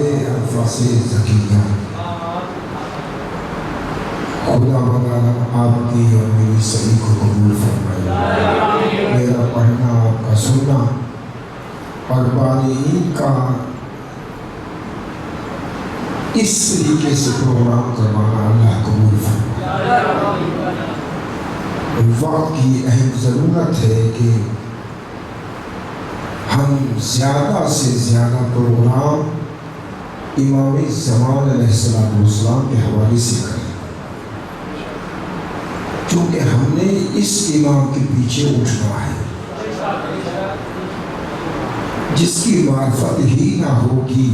الفاظ زکیہ خدا بندہ آپ کی اور میری سبھی کو قبول فرمائے. میرا پڑھنا آپ کا سننا اور بالغین کا اس طریقے سے پروگرام کروانا اللہ قبول فرمائے. وقت کی اہم ضرورت ہے کہ ہم زیادہ سے زیادہ پروگرام امام زمان علیہ السلام کے حوالے سے کریں، چونکہ ہم نے اس امام کے پیچھے اٹھنا ہے جس کی معرفت ہی نہ ہوگی،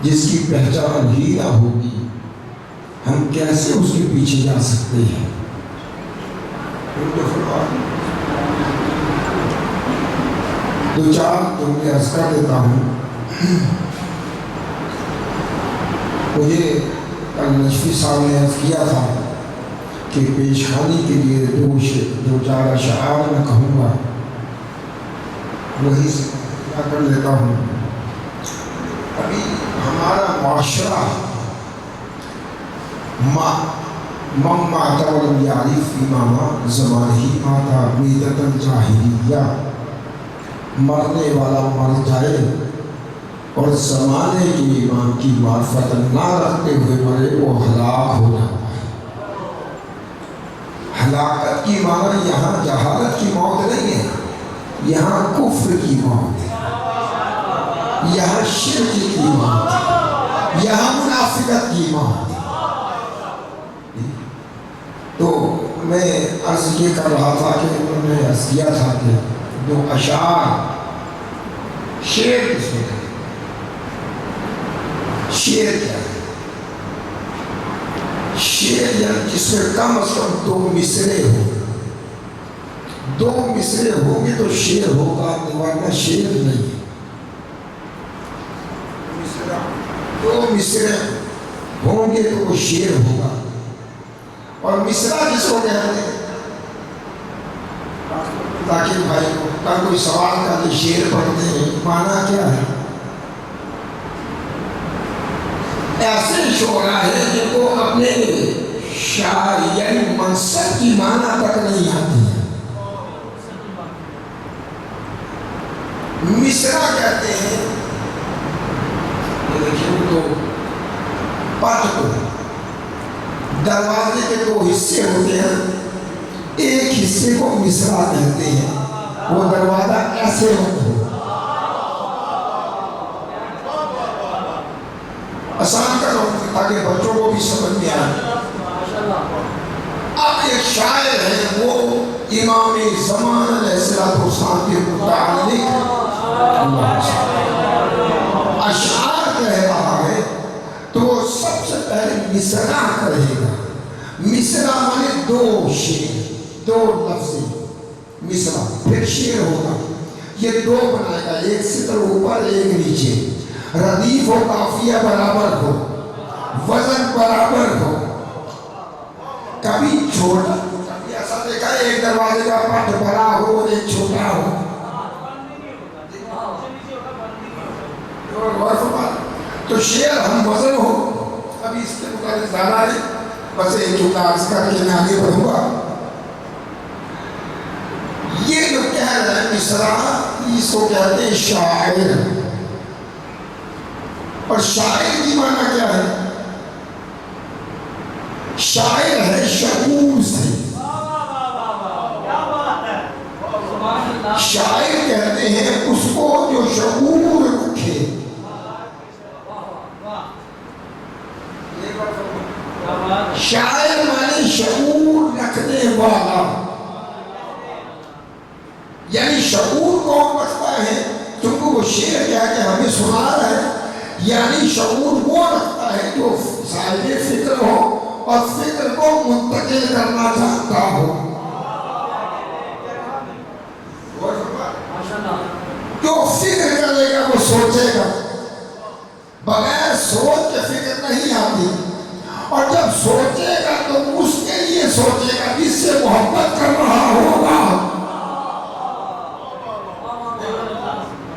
جس کی پہچان ہی نہ ہوگی، ہم کیسے اس کے پیچھے جا سکتے ہیں؟ دو چار جملے عرض کر دیتا ہوں. مجھے کل نجفی صاحب نے عرض کیا تھا کہ پیش خانی کے لیے دو چار اشعار میں کہوں گا، وہی سے کر لیتا ہوں. ابھی ہمارا معاشرہ من مات ولم یعرف امامہ زمانہ ماتا میتۃ الجاہلیہ، مرنے والا مر جائے اور زمانے کے امام کی معرفت نہ رکھتے ہوئے مرے وہ ہلاک ہو جاتا ہے. ہلاکت کی معنی یہاں جہالت کی موت نہیں ہے، یہاں کفر کی موت ہے، یہاں شرک کی موت ہے، یہاں منافقت کی موت ہے. تو میں عرض یہ کر رہا تھا کہ انہوں نے عرض کیا تھا کہ دو اشعار شعر کس میں ہے؟ شعر کیا ہے؟ شعر یعنی جس میں کم از کم دو مصرے ہو. دو مصرے ہوں گے تو شعر ہوگا، ورنہ شعر نہیں. دو مصرے ہوں گے تو وہ شعر ہوگا. اور مصرع کس کو کہتے ہیں؟ تاکہ بھائی کا کوئی سوال کا کہ شعر پڑھتے ہیں معنی کیا ہے؟ ایسے شعراء ہیں جن کو اپنے شاعر یعنی منصب کی معنی تک نہیں آتی ہے. مصرع کہتے ہیں دیکھیں تو پٹ کو دروازے کے دو حصے ہوتے ہیں، ایک حصے کو مصرع کہتے ہیں. وہ دروازہ ایسے ہوتا ہے، آسان کرو تاکہ بچوں کو بھی سمجھ میں آئے. اب ایک شاعر ہے وہ امام زمان علیہ السلام کے متعلق اشعار کہہ رہا ہے تو سب سے پہلے مصرع کہے گا. مصرع مانے دو شعر، دو لفظ مصرع، پھر شعر ہوگا. یہ دو بنائے گا، ایک سطر اوپر ایک نیچے، ردیف و قافیہ برابر ہو، وزن برابر ہو. کبھی چھوٹا، کبھی ایسا دیکھا ہے ایک دروازے کا پٹ بڑا ہو اور ایک چھوٹا ہو. تو شعر ہم وزن ہو. ابھی اس کے مقابلے زیادہ ہے، بس ایک جملہ عرض کر کے میں آگے بڑھوں گا. یہ جو کہہ رہا ہے مصرع، اس کو کہتے ہیں شاعر. اور شاعر کی معنی کیا ہے؟ شاعر ہے شعور سے. شاعر کہتے ہیں اس کو جو شعور رکھے. شاعر مانے شعور رکھنے والا. یعنی شعور کون رکھتا ہے؟ کیونکہ وہ شعر کیا کہ ہمیں سنا رہا ہے. یعنی شعور وہ رکھتا ہے جو صاحب فکر ہو اور فکر کو منتقل کرنا چاہتا ہو. جو فکر کرے گا وہ سوچے گا، بغیر سوچ کے فکر نہیں آتی. اور جب سوچے گا تو اس کے لیے سوچے گا جس سے محبت کر رہا ہوگا.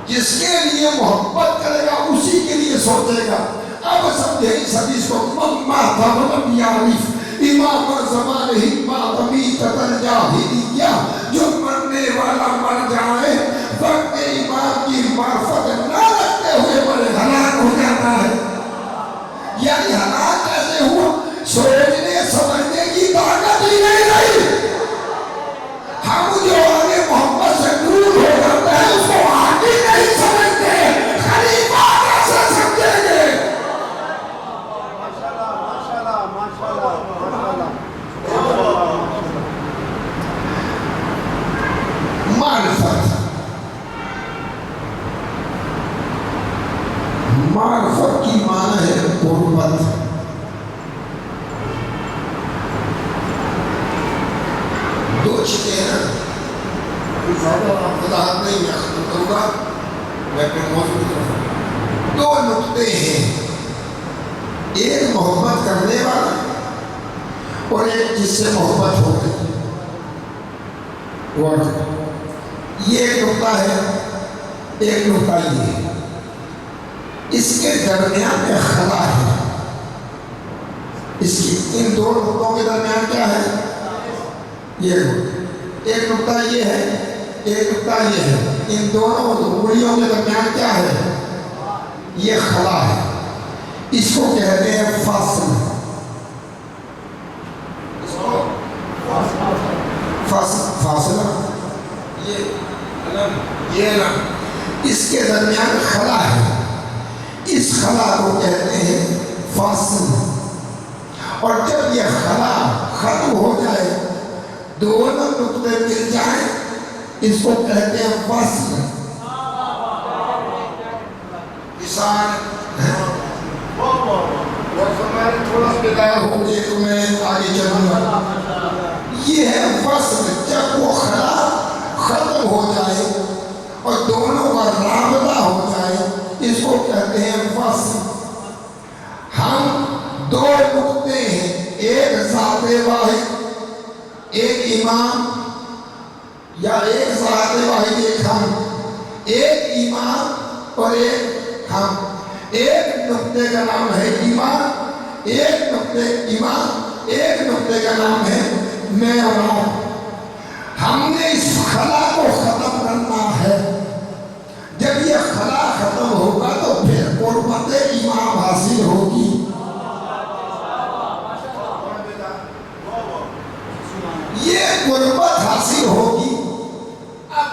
جس کے لیے محبت کرے گا اسی کے لیے سوچے گا. اب سمجھے اس حدیث کو. مما تھا یعرف امام زمان ہی ماتمی تتن جاہلیہ. جو مرنے والا مر جائے وقت امام کی معرفت نہ رکھتے ہوئے مرے ہلاک ہو جاتا ہے. یعنی ہلاک کیسے ہوا؟ سوچنے سمجھنے کی طاقت ہی نہیں رہی. ہم جو آگے محمد سے دور ہو جاتا ہے اس کو آگے نہیں سمجھتے. خلیفہ کیسے سمجھیں گے؟ معرفت کی معنی ہے قربت. دو چیزیں ہیں. زیادہ وضاحت نہیں میں ختم کروں گا. میں اپنے موضوع کی طرف. دو نقطے ہیں. ایک محبت کرنے والا اور ایک جس سے محبت ہو گئی. یہ ایک نقطہ ہے. ایک نقطہ یہ ہے اس کے درمیان میں خلا ہے. اس کی ان دو نقطوں کے درمیان کیا ہے؟ یہ ایک نقطہ یہ ہے, ایک نقطہ یہ ہے. ان دونوں انگلیوں کے درمیان کیا ہے؟ یہ خلا ہے. اس کو کہتے ہیں فاصلہ. اس کو فاصلہ یہ اس کے درمیان خلا ہے. اس خلا کو کہتے ہیں فاصلہ. اور جب یہ خلا ختم ہو جائے, دونوں نقطے مل جائیں, اس کو کہتے ہیں وصل. مثال تھوڑا بدایا ہو گئے تو میں آگے چلوں گا. یہ ہے وصل. جب وہ خلا ختم ہو جائے اور دونوں کا رابطہ ہو جائے, اس کو کہتے ہیں وصل. ہم دو نقطے ہیں, ایک ذات واحد, ایک امام یا ایک ذات واحد, ایک ہم, ایک امام اور ایک ہم. ایک نقطے کا نام ہے امام, ایک نقطے کا نام ہے میں اور آپ. ہم نے اس خلا کو ختم کرنا ہے. جب یہ خلا ختم ہوگا تو پھر قربت امام حاصل ہوگی. یہ قربت حاصل ہوگی. اب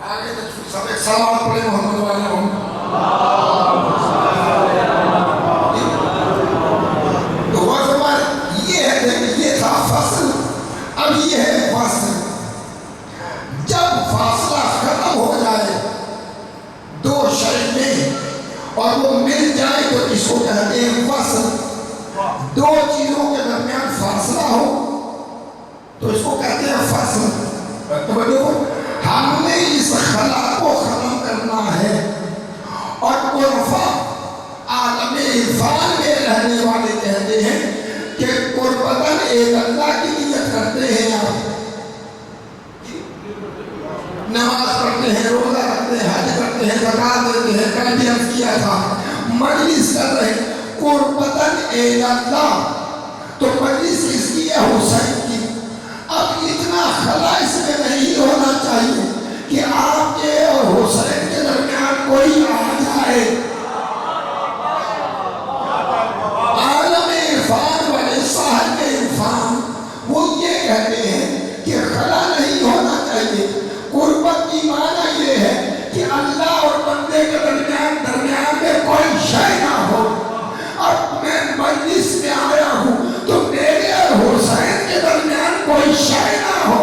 آگے سب ایک سلام پڑھے محمد والا ہوں. تو یہ ہے, یہ تھا فصل. اب یہ ہے فصل. جب فاصلہ ختم ہو جائے دو شے میں اور وہ مل جائے تو اس کو کہتے ہیں فصل. دو چیزوں کے درمیان فاصلہ ہو تو اس کو کہتے ہیں فصل. ہم نے اس خلا کو ختم کرنا ہے. اور عرفاء عالم عرفان میں رہنے والے کہتے ہیں کہ قربتاً ایک اللہ کی نیت کرتے ہیں. آپ نماز پڑھتے ہیں, روزہ رکھتے ہیں, حج کرتے ہیں, زکات دیتے ہیں. کل بھی عرض کیا تھا مجلس کر رہے قربتاً ایک اللہ. تو مجلس کس کی ہے؟ حسین کی. اب اتنا خلا اس میں نہیں ہونا چاہیے کہ آپ کے اور حسین کے درمیان کوئی آ جائے. عالم عرفان والے صاحب عرفان وہ یہ کہتے ہیں کہ خلا نہیں ہونا چاہیے. قربت کی معنی یہ ہے کہ اللہ اور بندے کے درمیان میں کوئی شے نہ ہو. اب میں مجلس میں آیا ہوں تو میرے اور حسین کے درمیان کوئی شے نہ ہو.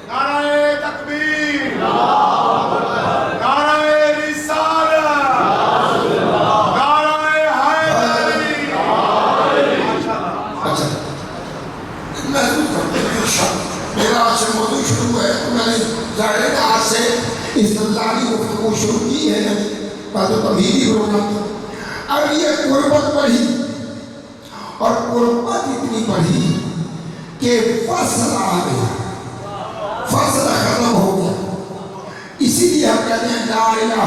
نعرہ تکبیر, نعرہ رسالت, نعرہ حیدری. اچھا محسوس کرتے ہیں میرا آج سے موضوع شروع ہے تو میں نے ظاہر ہے آج سے استدلالی گفتگو شروع کی ہے. تو توحیدی پروگرام. اب یہ قربت بڑھی اور قربت اتنی بڑھی کہ فصل آ گیا, فصل ختم ہو گیا. اسی لیے ہم کہتے ہیں لا الہ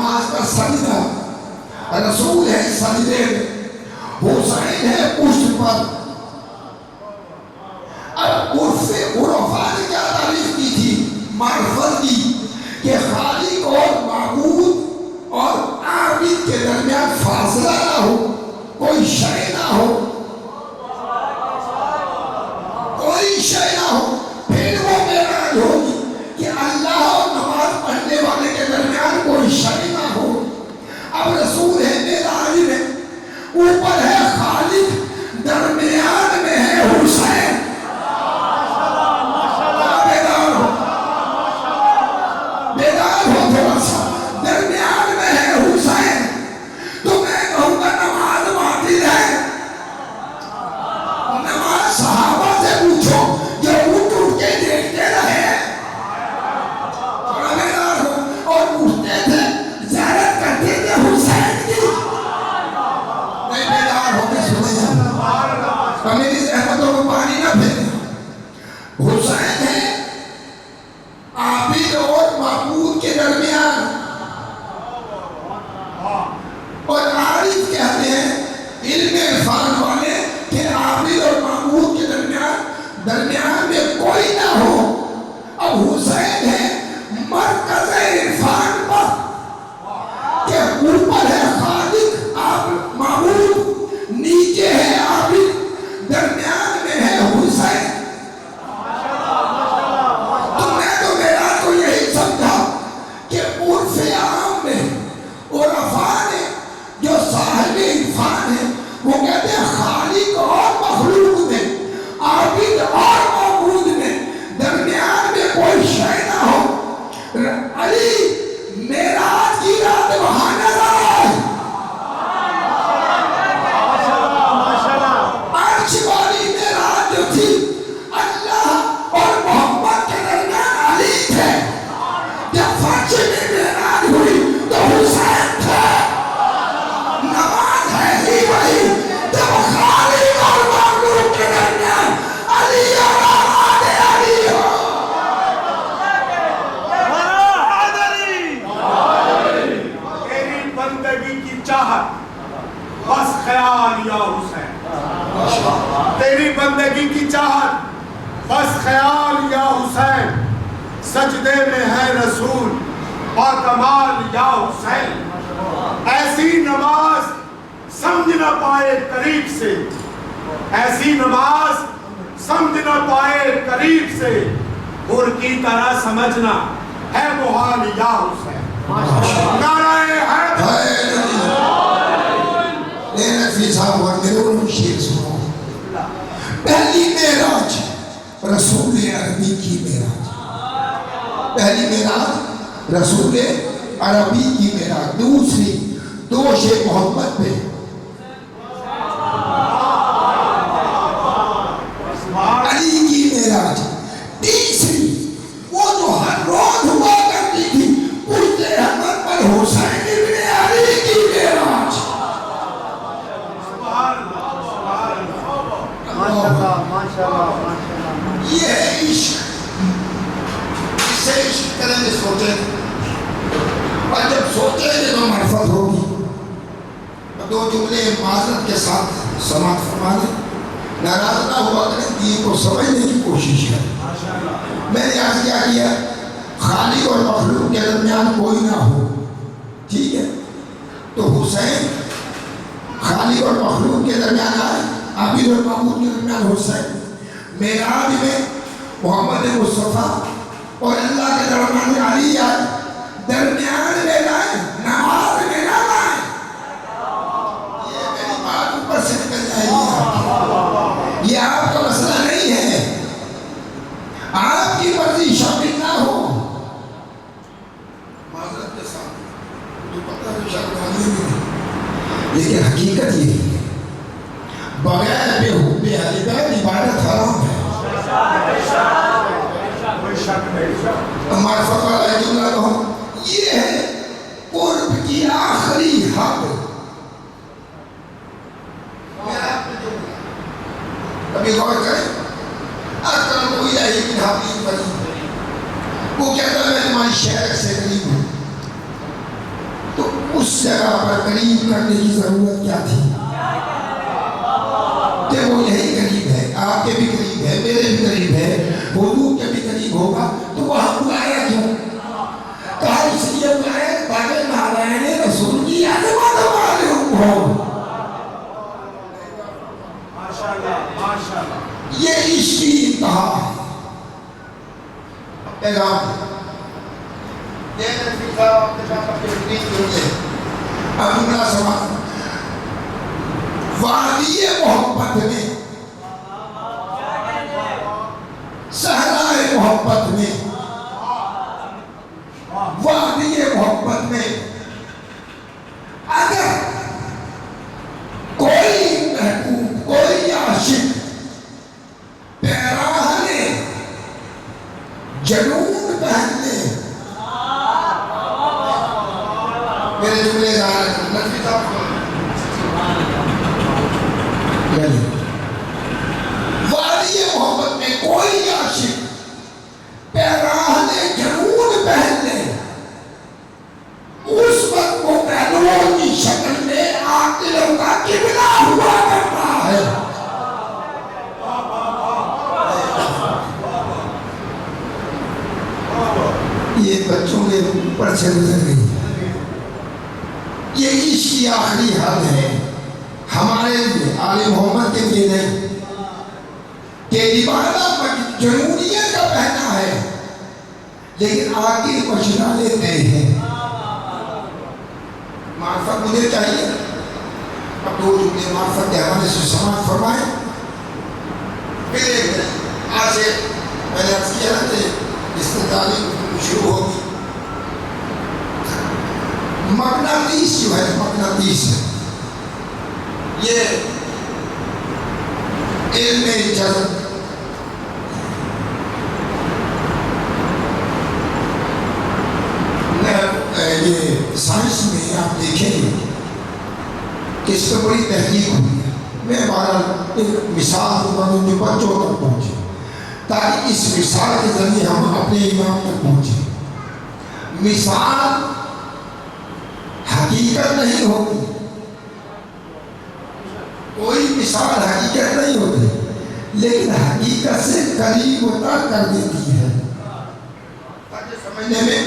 نماز کا سجدہ، رسول ہے سجدے میں، حسین ہے پشت پر۔ اب عرفا نے کیا تعریف کی تھی معرفت کی کہ خالق اور معبود اور عابد کے درمیان فاصلہ نہ ہو، کوئی شے نہ ہو، کوئی شے نہ ہو۔ پھر وہ معراج ہوگی کہ اللہ اور نماز پڑھنے والے کے درمیان کوئی شے نہ ہو۔ اب رسول ہے معراج میں، اوپر ہے خالق، درمیان میں ہے حسین۔ بیدار ہو تھوڑا سا، درمیان میں ہے حسین۔ تو میں کہوں گا نماز باطل ہے، نماز صحابہ سے پوچھو جو اٹھ کے دیکھتے رہے، بیدار ہو، اور اٹھتے تھے زیارت کرتے تھے حسین کی۔ نہیں بیدار ہو کے سنے میری زحمتوں کو پانی نہ پھیلے۔ حسین ہے عابد اور معبود کے درمیان، اور عارف کہتے ہیں علم عرفان والے کہ عابد اور معبود کے درمیان میں کوئی نہ ہو۔ اب حسین ہے مرکز عرفان پر کہ اوپر ہے خالق معبود، نیچے ہے عابد، درمیان میں ہے حسین۔ تو میں تو میرا تو یہی سمجھا کہ عرف عام میں عرفا نے جو صاحب عرفان ہے وہ کہتے ہیں خالق اور مخلوق میں، عابد اور معبود میں درمیان میں کوئی شے نہ ہو۔ علی معراج کی رات وہاں نظر آئے، عرش والی معراج جو تھی اللہ اور محمد کے درمیان علی تھے، جب فرش میں معراج ہوئی تو حسین تھے۔ نماز ہے ہی وہی جب خالق اور مخلوق کے درمیان علی اور اولاد علی ہو۔ تیری بندگی کی چاہت بس خیال یا حسین، تیری بندگی کی چاہت بس خیال یا حسین، سجدے میں ہے رسول باکمال یا حسین۔ ایسی نماز سمجھ نہ پائے قریب سے، ایسی نماز سمجھ نہ پائے قریب سے، گر کی طرح سمجھنا ہے محال یا حسین۔ نعرہ حیدر۔ نفی صاحب اور میرے کو شیر سنو۔ پہلی معراج رسول عربی کی معراج، پہلی معراج رسول عربی کی معراج، دوسری دوش محمد پہ، علی کی معراج، تیسری وہ جو ہر روز ہوا کرتی تھی پشت احمد پر حسین ابن علی کی معراج۔ یہ ہے عشق، اسے عشق کریں گے سوچیں، اور جب سوچیں گے تو معرفت ہوگی۔ دو جملے معذرت کے ساتھ سماعت فرما دیں، ناراض نہ ہوا کریں، دین کو سمجھنے کی کوشش کریں۔ میں نے آج کیا کیا، خالق اور مخلوق کے درمیان کوئی نہ ہو، ٹھیک ہے؟ تو حسین خالق اور مخلوق کے درمیان آئے، عابد اور معبود کے درمیان حسین۔ معراج میں محمد مصطفیٰ اور اللہ کے درمیان علی آئے، درمیان میں لائے، نماز میں نہ لائے۔ یہ میری بات اوپر سے نکل جائے گی، یہ آپ کا مسئلہ نہیں ہے، آپ کی مرضی شامل نہ ہو۔ معذرت کے ساتھ جو پتہ ہے شامل نہیں، لیکن حقیقت یہ ہے بغیر بے عبادت عبادت حرام ہے۔ معرفت والا جملہ کہوں، یہ ہے قرب کی آخری حد۔ ابھی غور کریں، اکرم الہی من حبیب قریب، وہ کہتا ہے میں تمہاری شہر سے قریب ہوں، تو اس جگہ پر قریب کرنے کی ضرورت کیا تھی کہ وہ یہی قریب ہے، آپ کے بھی قریب ہے، میرے بھی قریب ہے، حضور کے بھی قریب ہوگا، تو وہاں بلایا کیوں؟ کہا اس لیے بلایا تاکہ نارائن رسول کی عظمت معلوم ہو۔ یہ عشق کی انتہا ہے۔ پیغام اب اگلا سوال، وادی محبت میں، صحرائے محبت میں، وادی محبت میں اگر کوئی محبوب، کوئی عاشق پیراہ لے، جنون پہن لے، میرے جملے نظمی صاحب وادی محبت میں کوئی عاشق پیراہ لے، جنون پہن لے، اس وقت وہ پہلوان کی شکل میں عاقلوں کا قبلہ ہوا کرتا ہے۔ یہ بچوں کے اوپر سے گزر گئی۔ یہ عشق کی آخری حد ہے ہمارے لیے، آل محمد کے لیے نہیں کہ عبادت جنونیت کا پہنا ہے، لیکن آگے مشورہ لیتے ہیں۔ معرفت مجھے چاہیے، اب دو جملے معرفت کے حوالے سے سماعت فرمائیں۔ پھر آج سے میں نے عرض کیا کہ اس کی تعلیم شروع ہوگی۔ مقناطیس جو ہے، مقناطیس یہ علم جذب یہ سائنس میں آپ دیکھیں گے کہ اس پر بڑی تحقیق ہوئی ہے۔ میں بہرحال ایک مثال دوں گا جو بچوں تک پہنچے، تاکہ اس مثال کے ذریعے ہم اپنے امام تک پہنچیں۔ مثال حقیقت نہیں ہوتی، کوئی مثال حقیقت نہیں ہوتی، لیکن حقیقت سے قریب تر کر دیتی ہے تاکہ سمجھنے میں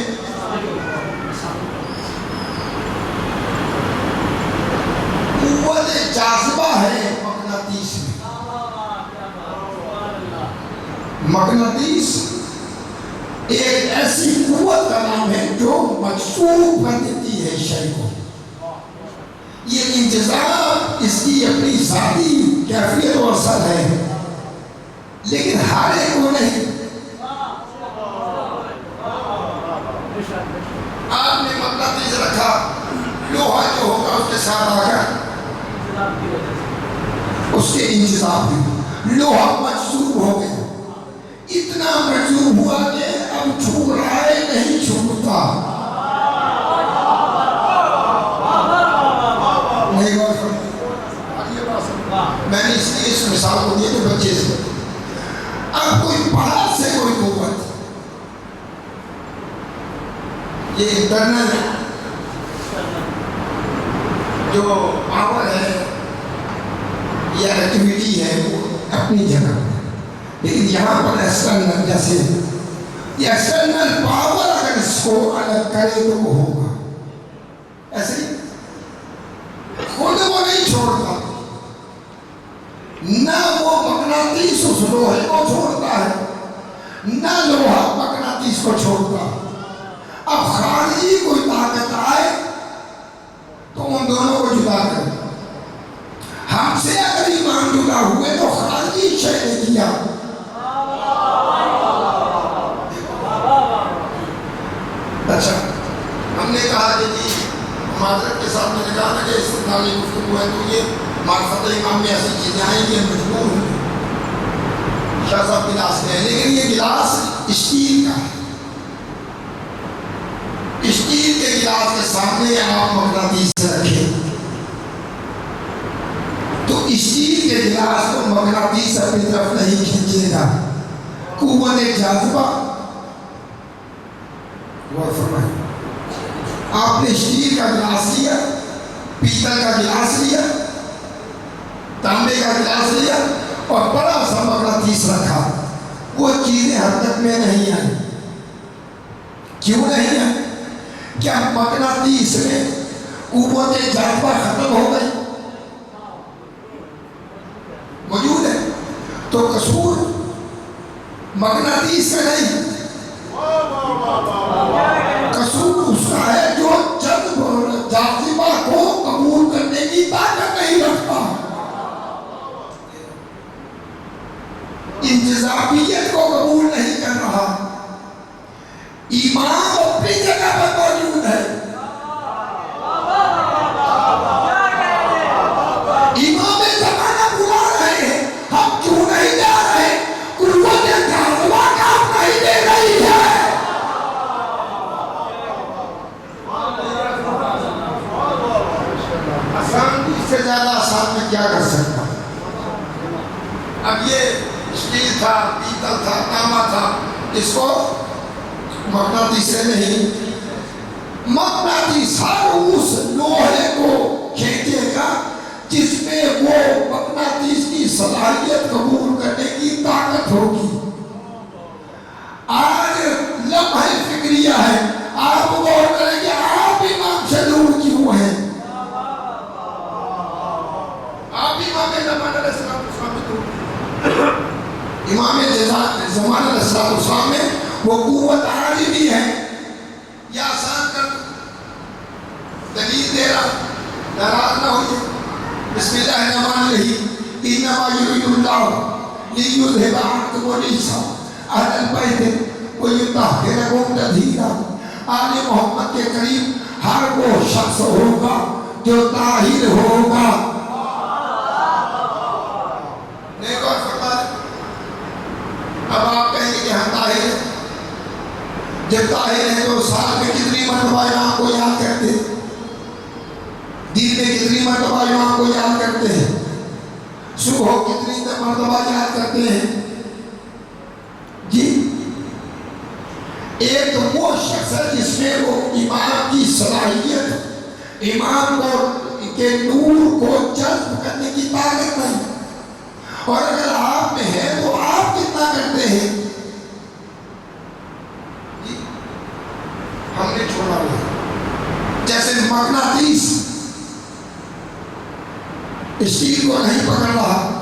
قوت جاذبہ ہے۔ مقناطیس میں، مقناطیس ایک ایسی قوت کا نام ہے جو مجذوب کر دیتی ہے شے کو۔ یہ انتظام اس کی اپنی ذاتی کیفیت و اثر ہے، لیکن ہر ایک کو نہیں۔ آپ نے مقناطیس رکھا، لوہا جو ہوگا اس کے ساتھ آ کر اس کے انتظام بھی لوہا مجذوب ہو گیا، اتنا مجذوب ہوا کہ اب چھوڑ رہا ہے، نہیں چھوڑتا۔ نہیں غور میں نے اس لیے اس مثال کو دیا کہ بچے سے اب کوئی باہر سے کوئی قوت، یہ انٹرنل جو پاور ہے یا ایکٹیویٹی ہے وہ اپنی جگہ، لیکن یہاں پر ایکسٹرنل، جیسے یہ ایکسٹرنل پاور اگر اس کو الگ کرے تو وہ ہوگا ایسے ہی۔ خود وہ نہیں چھوڑتا، نہ وہ مقناطیس اس لوہے کو چھوڑتا ہے، نہ لوہا مقناطیس کو چھوڑتا۔ اب خارجی کوئی طاقت آئے تو ان دونوں کو جدا کرے۔ ہم سے اگر ایمان جدا ہوئے تو خارجی شے نے کیا۔ اچھا، ہم نے کہا کہ جی معذرت کے ساتھ میں نے کہا کہ استدلالی گفتگو ہے تو یہ معرفت امام میں ایسی چیزیں آئیں کہ مجبور ہوں۔ شاہ صاحب گلاس میں ہے، لیکن یہ گلاس اسٹیل کا ہے۔ اسٹیل کے گلاس کے سامنے آپ مقناطیس رکھیں تو اسٹیل کے گلاس کو مقناطیس اپنی طرف نہیں کھینچے گا۔ قوت جاذبہ، غور فرمائیں، آپ نے اسٹیل کا گلاس لیا، پیتل کا گلاس لیا، تانبے کا گلاس لیا اور بڑا سا مغناطیس رکھا، وہ چیزیں حرکت میں نہیں آئی۔ کیوں نہیں آئی؟ کیا مغناطیس میں قوت جاذبہ ختم ہو گئی؟ موجود ہے۔ تو قصور مغناطیس کا نہیں، قصور اس کا ہے جو جاذبہ کو قبول کرنے کی طاقت نہیں رکھتا، انجذابیت کو قبول نہیں کر رہا۔ ایمان اپنی جگہ پر موجود ہے، امام زمانہ بلا رہے ہیں، ہم کیوں نہیں جا رہے؟ قوت جاذبہ کام نہیں دے رہی ہے۔ آسان سے زیادہ آسان میں کیا کر سکتا ہوں؟ اب یہ اسٹیل تھا، پیتل تھا، تانبا تھا، اس کو مغناطیس سے نہیں، مغناطیس ہر اس لوہے کو کھینچے گا جس میں وہ مغناطیس کی صلاحیت قبول کرنے کی طاقت ہوگی۔ آج لمحہ فکریہ ہے، آپ غور کریں کہ آپ امام سے دور کیوں ہیں؟ آپ امام زمان علیہ السلام میں دور، امام زمان علیہ السلام میں وہ قوت عالمی ہے۔ یا آسان کر دلیل دے رہا، ناراض نہ ہوئے۔ بسم اللہ الرحمن الرحیم، انما یرید اللہ لیذھب عنکم الرجس اہل البیت ویطہرکم تطہیرا۔ آل محمد کے قریب ہر وہ شخص ہوگا جو طاہر ہوگا۔ نیک اور فرمان، اب آپ کہیں گے کہ ہم طاہر ہیں، جب طاہر ہیں تو سال میں کتنی مرتبہ امام کو یاد کرتے ہیں؟ دن میں کتنی مرتبہ امام کو یاد کرتے ہیں؟ صبح کتنی مرتبہ یاد کرتے ہیں؟ جی، ایک تو وہ شخص ہے جس میں وہ امام کی صلاحیت، امام کے نور کو جذب کرنے کی طاقت نہیں، اور اگر آپ میں ہے تو آپ کتنا کرتے ہیں؟ ہم نے چھوڑا ہوا، جیسے مغناطیس اسٹیل کو نہیں پکڑ رہا،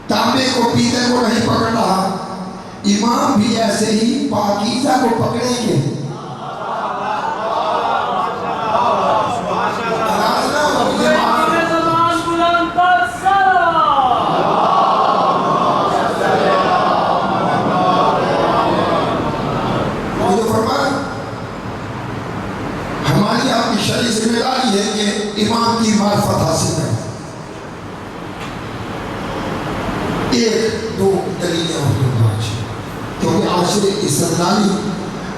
تانبے کو پیتل کو نہیں پکڑ رہا، امام بھی ایسے ہی پاکیزہ کو پکڑیں گے۔ ہماری آپ کی شرعی ذمہ داری ہے کہ امام کی معرفت حاصل کریں۔ ایک دو دلیلیں ہوتی ہیں آج، کیونکہ آج سے استدلالی،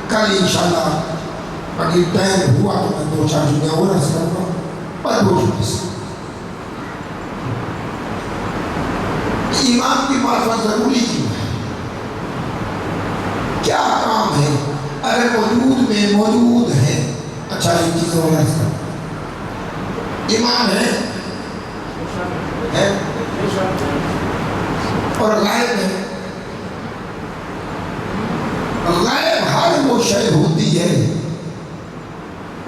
کل انشاءاللہ اگر ٹائم ہوا تو میں دو چار جملے اور عرض کروں گا، اور دو جملے سے امام کی معرفت ضروری کیوں ہے؟ کیا کام ہے؟ اگر وجود میں موجود ہے، اچھا ایک چیز اور عرض کروں، امام ہے اور غائب ہے۔ غائب ہر وہ شے ہوتی ہے۔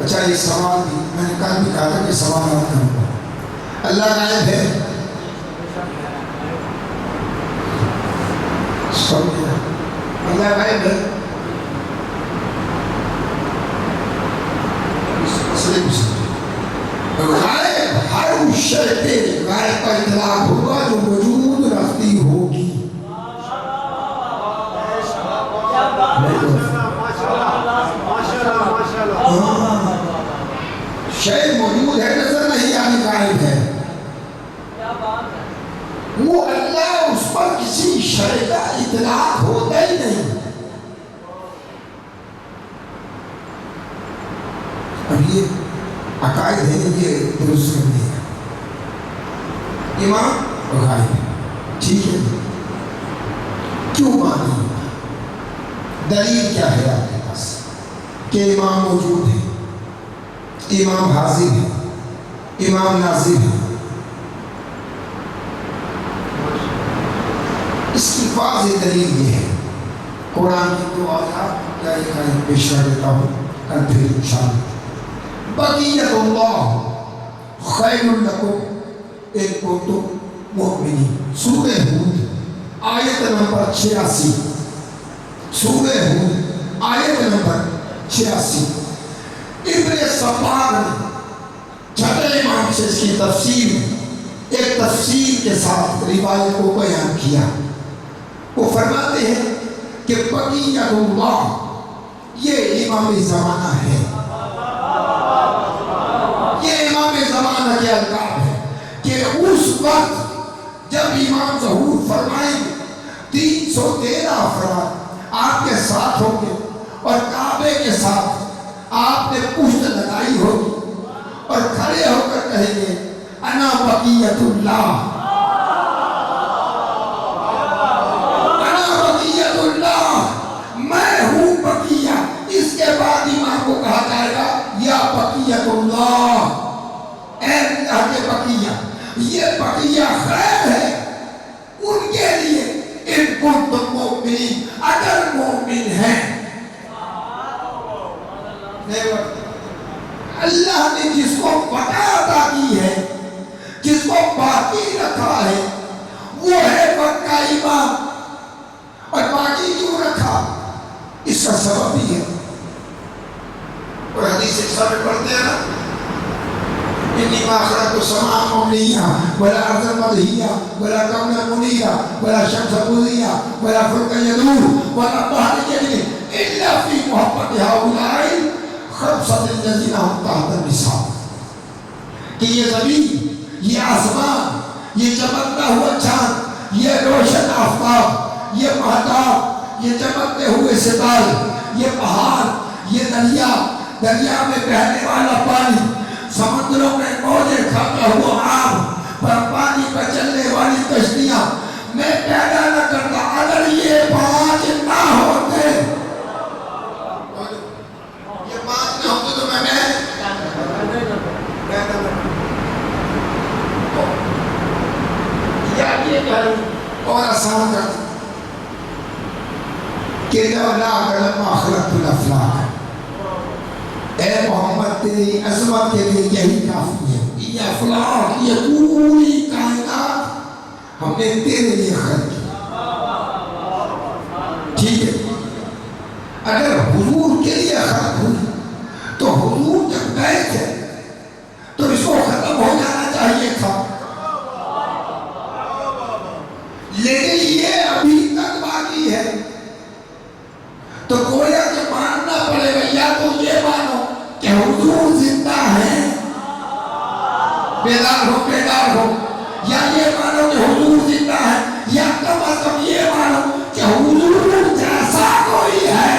اچھا یہ سوال بھی میں نے کل بھی کہا تھا کہ سوالات کروں گا۔ اللہ غائب ہے، اللہ غائب ہے، غائب ہر اس شے پہ غائب کا اطلاق ہوگا جو وجود رکھتی ہوگی۔ شے موجود ہے، نظر نہیں آنی، غائب ہے۔ وہ اللہ اس پر کسی شے کا اطلاق ہوتا ہی نہیں۔ اب یہ عقائد ہے، یہ درست کرنے ہے۔ امام غائب ہے، ٹھیک ہے، کیوں مانی؟ دلیل کیا ہے آپ کے پاس کہ امام موجود ہے؟ امام حاضر ہے، امام ناظر ہے. اس کی واضح دلیل یہ ہے، قرآن کی دو آیات یا ایک آیت پیش کر دیتا ہوں، کل پھر انشاءاللہ. بقیت اللہ خیر لکم ان کنتم مؤمنین. سورہ ہود آیت نمبر 86. سورہ ہود آیت نمبر 86. ابن صفار نے چھٹے امام سے اس کی تفسیر ایک تفسیر کے ساتھ روایت کو بیان کیا. وہ فرماتے ہیں کہ بقیت اللہ یہ امام زمانہ ہے، یہ امام زمانہ کے القاب ہے کہ اس وقت جب امام ظہور فرمائیں 313 افراد آپ کے ساتھ ہوں گے اور کعبے کے ساتھ آپ نے پشت لگائی ہوگی اور کھڑے ہو کر کہیں گے انا بقیت اللہ، انا بقیت اللہ، میں ہوں بقیہ. اس کے بعد امام کو کہا جائے گا یا بقیت اللہ، اے اللہ کے بقیہ. یہ بقیہ خیر ہے ان کے لیے ان کنتم مؤمنین، اگر مومن ہیں. اللہ نے جس کو پتہ عطا کی ہے، جس کو باقی رکھا ہے، وہ ہے وقت کا امام. اور باقی کیوں رکھا؟ اس کا سبب بھی ہے. اور حدیث ایک ساتھ پڑھتے ہیں نا، انی ما خلقت السماء مبنیہ ولا ارضا مدحیہ ولا کونا منیرا ولا شمس مضیہ ولا فلک یدور ولا بحر یجری الا فی محبت هؤلاء خمسة الذین هم تحت النصاب. کہ یہ زمین، یہ آسمان، یہ چمکتا ہوا چاند، یہ روشن آفتاب، یہ مہتاب، یہ چمکتے ہوئے ستارے، یہ پہاڑ، یہ دریا، دریا میں بہنے والا پانی، سمندروں میں موجیں کھاتا ہوا آب، پر پانی پر چلنے والی کشتیاں میں پیدا نہ کرتا اگر یہ 5 نہ ہوتے. یہ 5 نہ ہوتے تو میں اور آسان کرتا کہ لولا لما خلقت الافلاک. اے محمد تیری عظمت کے لیے یہی کافی ہے. یہ افلاک، یہ پوری کائنات ہم نے تیرے لیے خلق کی. ٹھیک ہے، اگر حضور کے لیے خلق ہوئی تو حضور جب گئے تھے تو اس کو ختم ہو جانا چاہیے تھا، لیکن یہ ابھی تک باقی ہے. تو گویا کہ ماننا پڑے گا، یا تو یہ مانو کہ حضور زندہ ہے، بیدار ہو بیدار ہو، یا یہ مانو کہ حضور زندہ ہے، یا کم از کم یہ مانو کہ حضور جیسا کوئی ہے.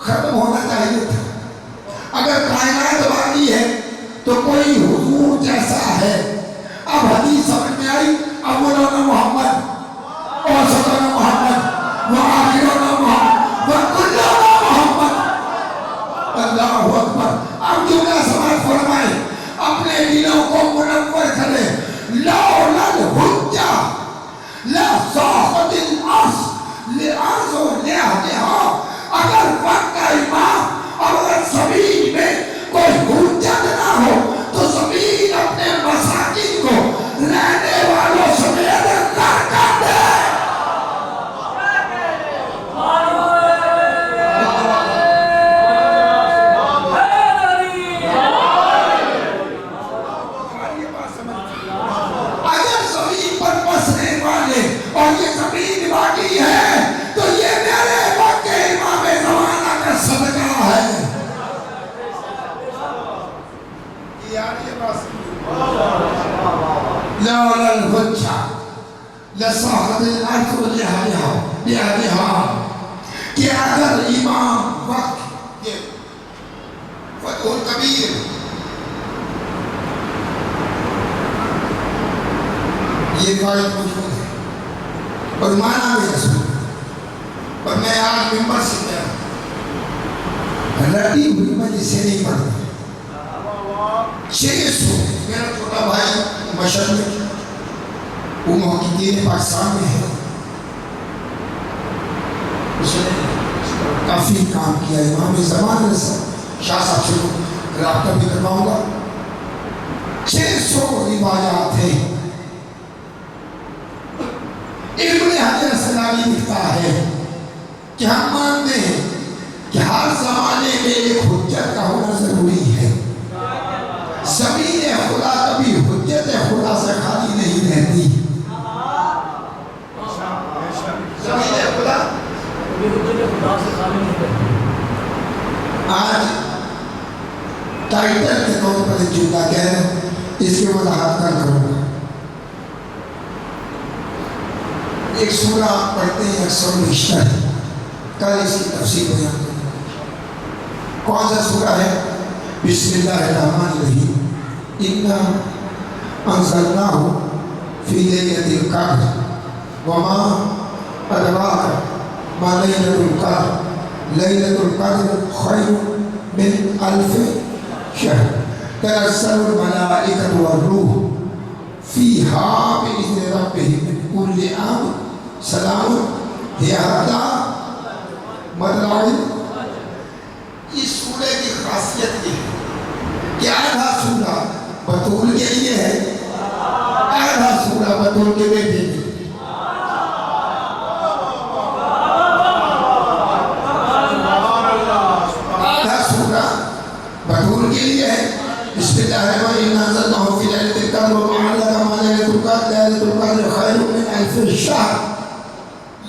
ختم ہونا چاہیے تھا. اگر کائنات باقی ہے تو کوئی حضور جیسا ہے. اب حدیث سمجھ میں آئی، اولنا محمد اوسطنا محمد وآخرنا محمد وکلنا محمد. اللہ اکبر. اب جملہ سماعت فرمائے، اپنے دلوں کو منور کرے. لولا الحجہ لصاحت الارض لارض لأهلها. اگر وقت کا امام اور اگر زمین میں کوئی حجت نہ ہو تو زمین اپنے مساکین کو رہنے والوں سمیت کر دے. اگر زمین پر بسنے والے اور یہ زمین باقی ہے تو یہ میرے وقت کے امام زمانہ کا صدقہ ہے. لولا الحجہ لصاحت الارض لأهلها. کہ اگر امام وقت یہ فتح الکبیر یہ روایت موجود ہے اور مانا بھی رسول اور میں آج ممبر سے کہہ رہا ہوں رٹی ہوئی مجلس سے نہیں پڑھتا 600 میرا چھوٹا بھائی مشہد میں وہ محققین پاکستان میں ہے اس نے کافی کام کیا امام زمان شاہ صاحب سے رابطہ بھی کرواؤں گا 600 روایات ہیں ابن حجر اسقلانی لکھتا ہے کہ ہم مانتے ہیں کہ ہر زمانے میں ایک حجت کا ہونا ضروری ہے زمین خدا کبھی حجت خدا سے خالی نہیں رہتی زمین خدا کبھی حجت خدا سے خالی نہیں رہتی آج ٹائٹل کے طور پر ایک جملہ کہہ رہے ہیں اس کی وضاحت کر کروں گا ایک سورہ آپ پڑھتے ہیں 169 کل اس کی تفسیر بیان کروں گا کون سا سورہ ہے بسم اللہ الرحمن الرحیم اِنَّا أَنزَلْنَاهُ فِي لَيْلَةِ الْقَدْرِ وَمَا أَدْرَاكَ مَا لَيْلَةُ الْقَدْرِ لَيْلَةُ الْقَدْرِ خَيْرٌ مِّنْ أَلْفِ شَهْرٍ تَنَزَّلُ الْمَلَائِكَةُ وَالرُّوحُ فِيهَا بِإِذْنِ رَبِّهِم مِّن كُلِّ أَمْرٍ سَلَامٌ هِيَ حَتَّىٰ مَطْلَعِ الْفَجْرِ اس سورہ کی خاصیت یہ ہے کہ آدھا سورہ بطول کے لیے ہے آدھا سورہ بطول کے بیٹے لیے آدھا سورہ بطول کے لیے ہے بسم اللہ الرحمن الرحیم اِنَّا أَنزَلْنَاهُ فِي لَيْلَةِ الْقَدْرِ وَمَا أَدْرَاكَ مَا لَيْلَةُ الْقَدْرِ لَيْلَةُ الْقَدْرِ خَيْرٌ مِّنْ أَلْفِ شَهْرٍ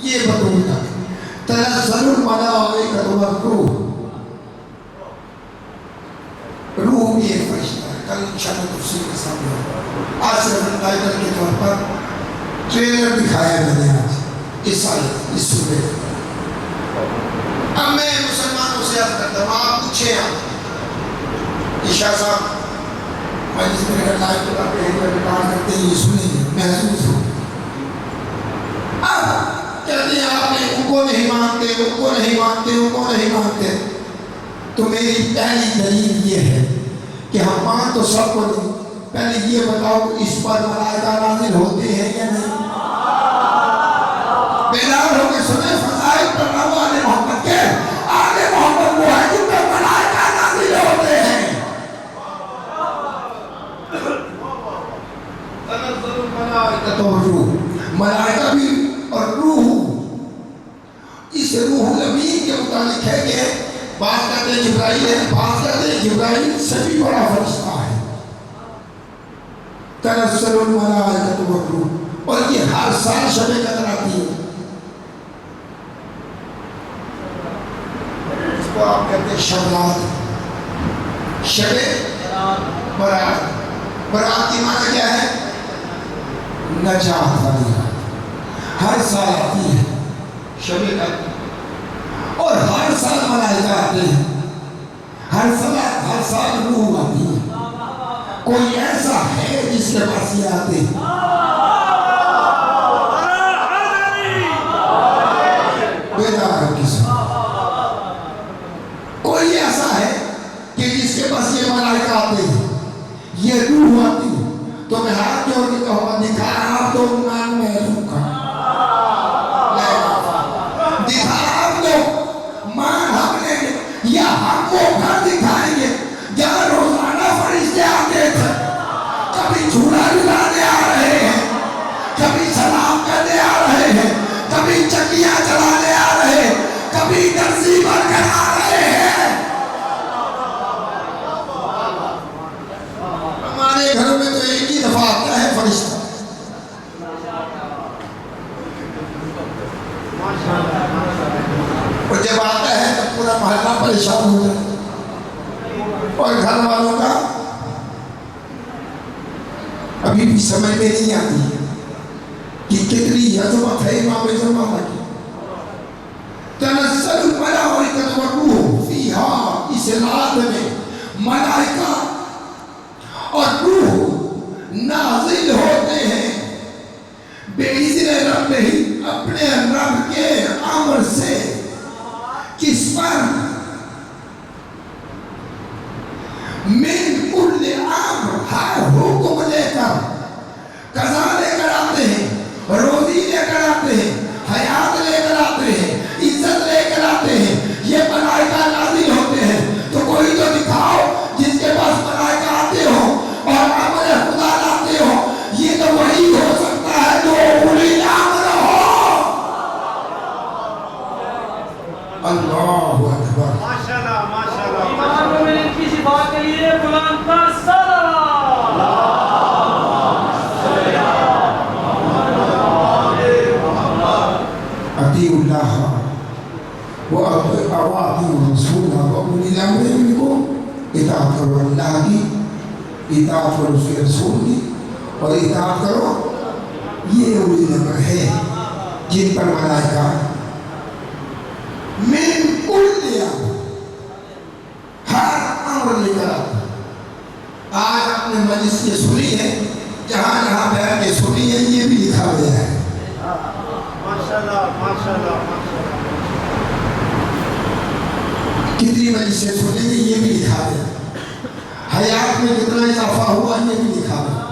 یہ بطول تک تنزل الملائکۃ والروح روح بھی ایک فرشتہ ہے کل انشاءاللہ تفسیر کے سامنے ہوگا آج صرف ٹائٹل کے طور پر ٹریلر دکھایا میں نے آج اس آیت اس سورے اب میں مسلمانوں سے عرض کرتا ہوں آپ پوچھیں آپ عشاء صاحب مجلس میں اگر لائف پر آپ ریکارڈ کرتے ہیں یہ سنیں گے محسوس ہو اب کہتے ہیں آپ نے ان کو نہیں مانتے ان کو نہیں مانتے ان کو نہیں مانتے تو میری پہلی دلیل یہ ہے کہ ہم مان تو سب کو نہیں پہلے یہ بتاؤ اس پر ملائکہ نازل ہوتے ہیں یا نہیں بیدار ہو کے سنیں فضائل پر نو آل محمد کے آل محمد وہ ہے جن پر ملائکہ نازل ہوتے ہیں تنزل الملائکۃ والروح ملائکہ بھی اور روح اس روح الامین کے متعلق ہے کہ بعض کہتے ہیں جبرائیل ہے بعض کہتے ہیں جبرائیل سے بھی بڑا فرشتہ ہے تنزل الملائکۃ والروح اور یہ ہر سال شب قدر آتی ہے اس کو آپ کہتے ہیں شب رات شب برات برات کی معنی کیا ہے نجات والی رات ہر سال آتی ہے شب قدر اور ہر سال ملائکہ آتے ہیں ہر سال روح آتی ہے کوئی ایسا ہے جس کے پاس یہ آتے ہیں بیدار ہے کسی کوئی ایسا ہے کہ جس کے پاس یہ ملائکہ آتے ہیں یہ روح آتی ہے تو میں ہاتھ جوڑ کے کہوں گا دکھا آپ تو مان میں روح کا دکھا آپ تو مان ہم نے یا ہم وہ گھر دکھائیں گے جہاں روزانہ فرشتے آتے تھے کبھی جھولا جلانے آ رہے ہیں کبھی سلام کرنے آ رہے ہیں کبھی چکیاں چلانے آ رہے ہیں کبھی درزی بن کر آ رہے ہیں ہمارے گھروں میں تو ایک ہی دفعہ آتا ہے فرشتہ اور جب آتا ہے تو پورا محلہ پریشان ہو جاتا ہے اور گھر والوں کا ابھی بھی سمجھ میں نہیں آتی کہ کتنی عظمت ہے امام زمانہ کی تنزل الملائکۃ والروح فیہا، اس رات میں ملائکہ اور روح نازل ہوتے ہیں بِإِذْنِ رَبِّهِمْ، اپنے رب کے امر سے۔ کس پر؟ من کل امر، ہر حکم لے کر، قضا لے کر آتے ہیں، روزی لے کر آتے ہیں، حیات لے کر آتے ہیں، عزت لے کر آتے ہیں، یہ ملائکہ نازل ہوتے ہیں۔ تو کوئی تو دکھاؤ جس کے پاس ملائکہ آتے ہو اور امر خدا لاتے ہو، یہ تو وہی ہو سکتا ہے جو اولی الامر ہو۔ اللہ اکبر۔ ماشاءاللہ ماشاءاللہ۔ ایمان مومن کی شفاعت کے لیے بلند تر صلوات۔ اطیعوا اللہ واطیعوا الرسول واولی الامر منکم، اطاعت کرو اللہ کی، اطاعت کرو اس کے رسول کی، اور اطاعت کرو یہ اولی الامر ہے جن پر ملائکہ من کل امر، ہر امر لے کر آتا۔ آج آپ نے مجلس یہ سنی ہے، جہاں جہاں بیٹھ کے سنی ہے، یہ بھی لکھا گیا ہے۔ ماشاءاللہ ماشاءاللہ ماشاءاللہ۔ کتنی مجلسیں سنیں گے، یہ بھی لکھا گیا۔ حیات میں کتنا اضافہ ہوا، یہ بھی لکھا گیا۔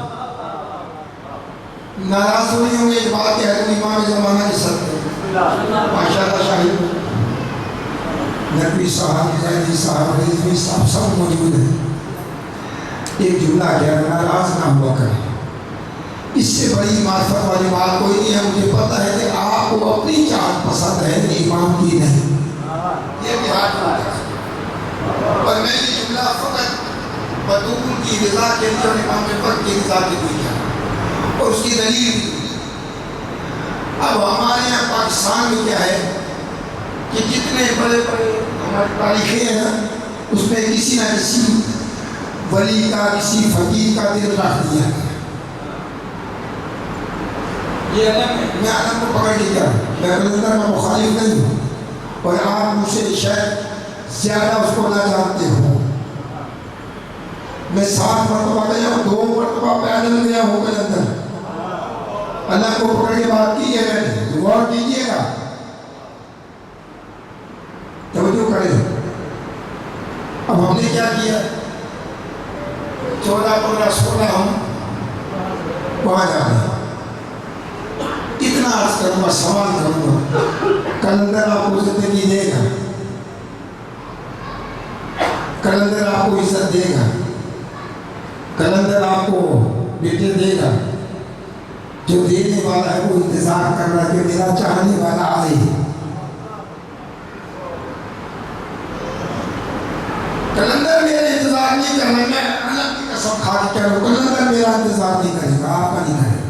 ناراض نہیں ہوں گے اس بات کے، حضرت امام زمانہ کے سر پہ ماشاءاللہ شاہد نقوی صاحب، زیدی صاحب، رضوی صاحب سب موجود ہیں۔ ایک جملہ کیا، ناراض نہ ہوا کریں، اس سے بڑی معرفت والی بات کوئی نہیں ہے۔ مجھے پتہ ہے کہ آپ کو اپنی چاہت پسند ہے، امام کی نہیں، یہ بھی ہاتھ میں رکھا ہے۔ اور میں یہ جملہ فقط بدول کی رضا کے لیے اور امام وقت کی رضا کے لیے کیا، اور اس کی دلیل اب ہمارے یہاں پاکستان میں کیا ہے کہ جتنے بڑے بڑے ہماری تاریخیں ہیں نا، اس میں کسی نہ کسی ولی کا، کسی فقیر کا دل رکھ دیا۔ یہ علم ہے، میں علم کو پکڑ کے کیا، میں کلندر میں مخالف نہیں ہوں، اور آپ مجھ سے شاید زیادہ اس کو نہ جانتے ہو۔ میں 7 مرتبہ گیا ہوں، 2 مرتبہ پیدل گیا ہوں کلندر، اللہ کو پکڑ کے بات کی ہے میں نے، غور کیجئے گا، توجہ کریں۔ اب ہم نے کیا کیا، 14 15 16 ہم وہاں جا رہے ہیں۔ اتنا عرض کروں گا، سوال کروں گا، کلندر آپ کو زندگی دے گا، کلندر آپ کو عزت دے گا، کلندر آپ کو بیٹے دے گا، جو دینے والا ہے وہ انتظار کر رہا ہے کہ میرا چاہنے والا آئے۔ کلندر میرا انتظار نہیں کرنا، میں اللہ کی قسم کھا کے کہہ رہا ہوں، کلندر میرا انتظار نہیں کرے گا، آپ کا نہیں کرے گا،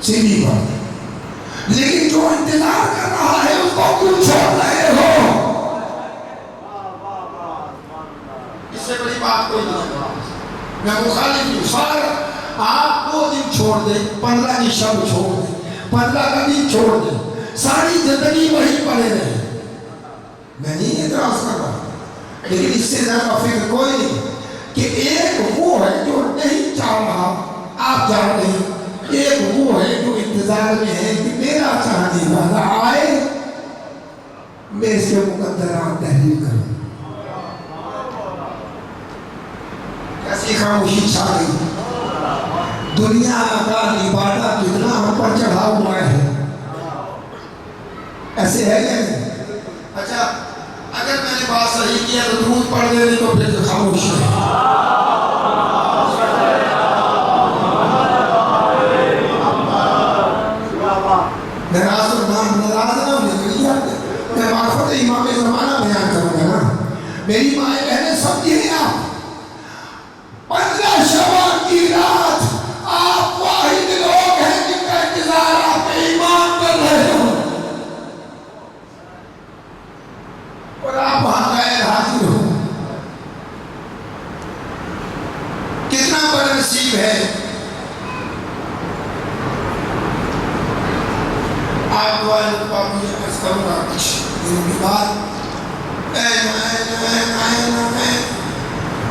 سیدھی بات۔ لیکن جو انتظار کر رہا ہے اس کو کیوں چھوڑ رہے ہو؟ اس سے بڑی بات کوئی نہیں ہے۔ میں مخالف ہوں، سارا آپ 2 دن چھوڑ دیں، 15 کی شب چھوڑ دیں، 15 کا دن چھوڑ دیں، ساری زندگی وہیں پڑے رہے، میں نہیں اعتراض کر رہا، لیکن اس سے زیادہ فکر کوئی نہیں کہ ایک وہ ہے جو نہیں چاہ رہا، آپ جان رہے ہیں، ایک وہ ہے جو انتظار میں ہے کہ میرا چاہنے والا آئے، میں اس کے مقدرات تحریر کروں۔ کیسی خاموشی چھا گئی، دنیا کا عبادت کتنا ہم پر چڑھا ہوا ہے، ایسے ہے یا نہیں؟ اچھا اگر میں نے بات صحیح کیا تو درود پڑھ دے نہیں تو پھر خاموش ہے۔ ناراض نہ ہونے کے لیے میں معرفت امام زمانہ بیان کروں گا نا۔ میری مائیں بہنیں سمجھیں آپ، 15 شوال کی رات آپ واحد لوگ ہیں جن کا انتظار آپ پہ ایمان کر رہے ہو، اور آپ وہاں غیر حاضر ہو، کتنا بڑا نصیب ہے۔ آپ دعائیں مجھے عرض کروں گا کچھ بعد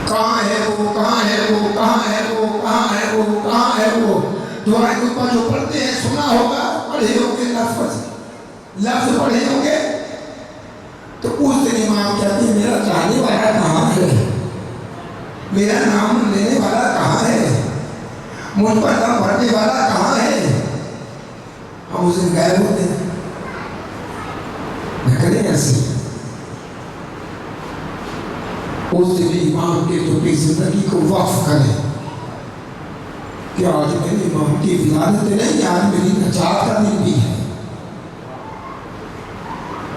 کہاں ہے وہ، کہاں ہے وہ، کہاں ہے وہ، کہاں ہے وہ، کہاں ہے وہ؟ دعائیں اوپر جو پڑھتے ہیں سنا ہوگا، پڑھے ہوں گے، لفظ پڑھے ہوں گے. تو اس دن امام کہتے ہیں میرا چاہنے والا کہاں ہے، میرا نام لینے والا کہاں ہے، مجھ پر دم بھرنے والا کہاں ہے؟ ہم اس دن غائب ہوتے ہیں. نہ کریں ایسے. اس دن امام کے تو اپنی زندگی کو وقف کریں کہ آج میرے امام کی ولادت نہیں، آج میری نجات کا دن بھی ہے.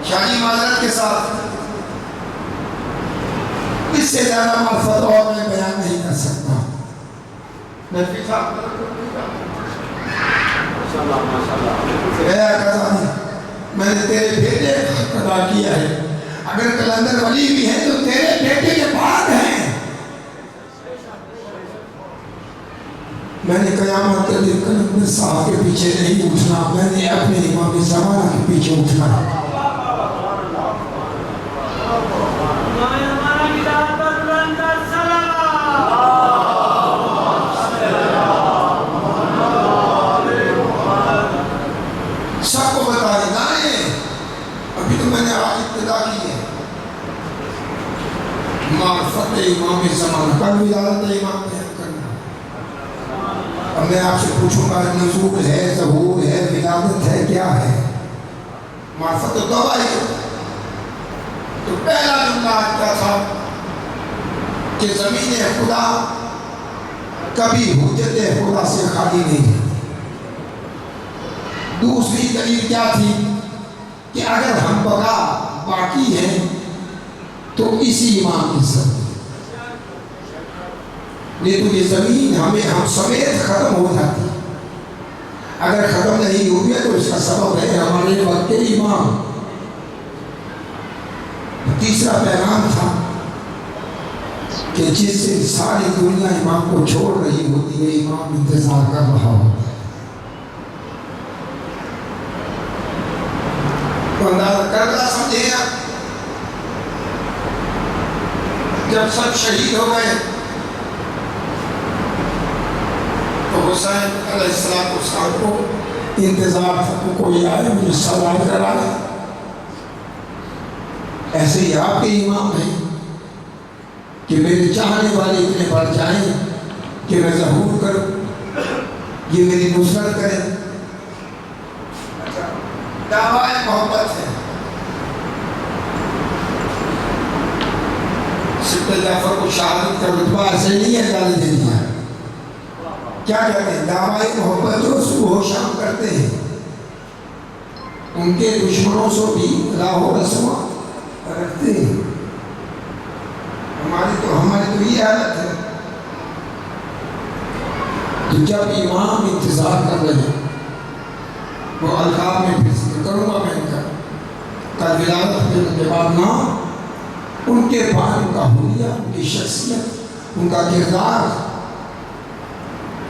شانی معذرت کے ساتھ اس سے زیادہ معرفت اور میں بیان نہیں کر سکتا. میں نے تیرے بیٹے کا ادا کیا ہے. اگر کلندر ولی بھی ہے تو تیرے بیٹے کے بعد ہیں. میں نے قیامت کے دن کلندر صاحب کے پیچھے نہیں اٹھنا، میں نے اپنے امام زمانہ کے پیچھے اٹھنا. سب کو بتا دیں، ابھی تو میں نے آج ابتدا کی ہے. معرفت امام زمانہ، کل ولادت امام بیان کرنا. اب میں آپ سے پوچھوں گا نزول ہے، ظہور ہے، ولادت ہے، کیا ہے؟ معرفت تو دعائی ہے. تو پہلا جملہ آج کیا تھا کہ زمین خدا کبھی حجت خدا سے خالی نہیں ہے. دوسری دلیل کیا تھی کہ اگر ہم بقا باقی ہیں تو اسی امام کی سب، نہیں تو یہ زمین ہم سمیت ختم ہو جاتی. اگر ختم نہیں ہوئی ہے تو اس کا سبب ہے ہمارے وقت کے امام. تیسرا پیغام تھا کہ جس سے ساری دنیا امام کو چھوڑ رہی ہوتی ہے، امام انتظار کر رہا ہوتا ہے. کربلا سمجھے گا جب سب شہید ہو گئے تو حسین علیہ السلام کو انتظار تھا کہ کوئی آئے مجھے سوال کرا لے. ایسے ہی آپ کے امام ہیں کہ میرے چاہنے والے اتنے بڑھ جائیں کہ میں ظہور کروں، یہ میری نصرت کریں. دعویٰ محبت ہے. سبت جعفر کو شہادت کا رتبہ ایسے نہیں ہے گالی دے دیا. کیا کہتے ہیں؟ دعویٰ محبت جو صبح و شام کرتے ہیں. ان کے دشمنوں سے بھی راہ و رسم رکھتے ہیں. ہماری تو یہ حالت ہے. تو جب امام انتظار کر رہے ہیں، وہ القاب میں پھر ذکر کروں گا میں ان کا کل ولادت کے بعد نام، ان کے بعد ان کا حلیہ، ان کی شخصیت، ان کا کردار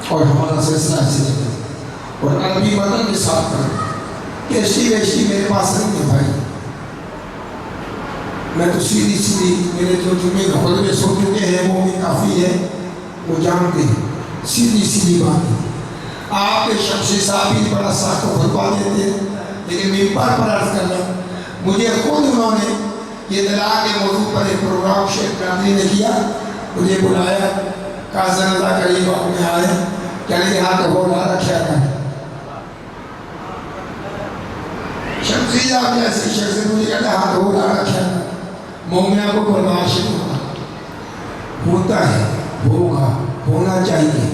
اور ہمارا سلسلہ ایسے چلے. اور عربی مدن کے ساتھ کریں. کیشتی ویشتی میرے پاس نہیں ہے بھائی. میں تو سیدھی میرے جو جمعے خطبے سن چکے ہیں وہ بھی کافی ہے، وہ جانتے ہیں. سیدھی بات ہے. آپ کے شمسی صاحب بھی بڑا سخت خطبہ دیتے ہیں، لیکن ممبر پر عرض کر رہا مجھے خود انہوں نے یہ دلال کے موضوع پر ایک پروگرام شیخ قادری نے کیا، مجھے بلایا، کہا زنزہ قریب اپنے آئے، کہنے کے ہاتھ ہو رہا رکھا تھا. شمسی صاحب جیسے شخص سے مجھے کہتا ہاتھ ہو رہا رکھا تھا. مومنہ کو برداشت ہوتا ہے، ہوگا، ہونا چاہیے.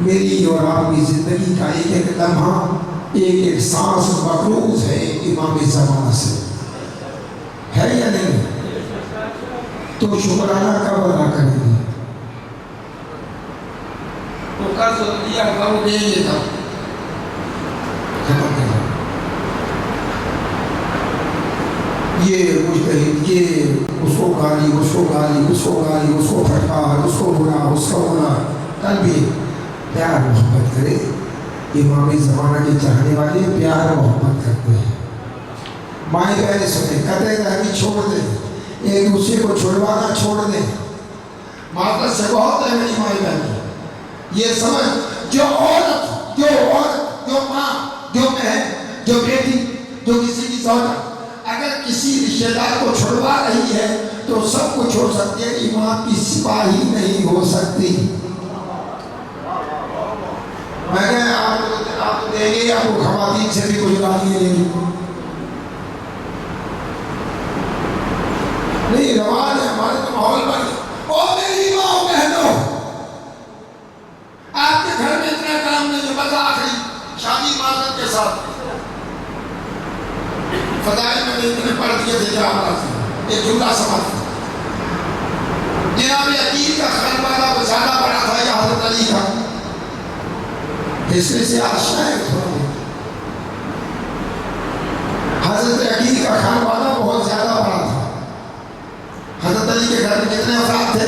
میری اور آپ کی زندگی کا ایک ایک لمحہ، ایک ایک سانس مقروض ہے امام زمانہ سے، ہے یا نہیں؟ تو شکرانہ کب ادا کریں گے؟ تو قرض دیا کرو دیں گے تب ختم کریں. یہ مجتہد، یہ اس کو گالی، اس کو گالی، اس کو گالی، اس کو پھٹکار، اس کو برا، اس کا برا. کل بھی پیار محبت کرے. امام زمانہ کے چاہنے والے پیار محبت کرتے ہیں. مائیں بہنیں سنیں، قطع رحمی چھوڑ دیں، ایک دوسرے کو چھڑوانا چھوڑ دیں۔ معذرت سے بہت ہے میری مائیں بہنیں، یہ سمجھ جو عورت، جو ماں، جو بہن، جو بیٹی، جو کسی کی زوجہ اگر کسی رشتہ دار کو چھڑوا رہی ہے تو سب کو چھوڑ سکتی ہے، ایمان کی سپاہی نہیں ہو سکتی۔ میں کہا آپ تو دیں گے، آپ کو خواتین سے بھی کچھ گالیاں لیں گے، نہیں رواج ہے ہمارے تو ماحول بن گیا۔ او میری ماں بہنوں، آپ کے گھر میں اتنا کام نہیں ہے، بس آخری شادی معذرت کے ساتھ فضائل میں نے اتنے پڑھ دیے تھے جہاں سے ایک جملہ سمجھ جناب عقیل کا خانوادہ وہ زیادہ بڑا تھا یا حضرت علی کا، اس لیے سے آشنا ہے تھوڑا حضرت عقیل کا خانوادہ بہت زیادہ بڑا تھا۔ حضرت علی کے گھر میں کتنے افراد تھے؟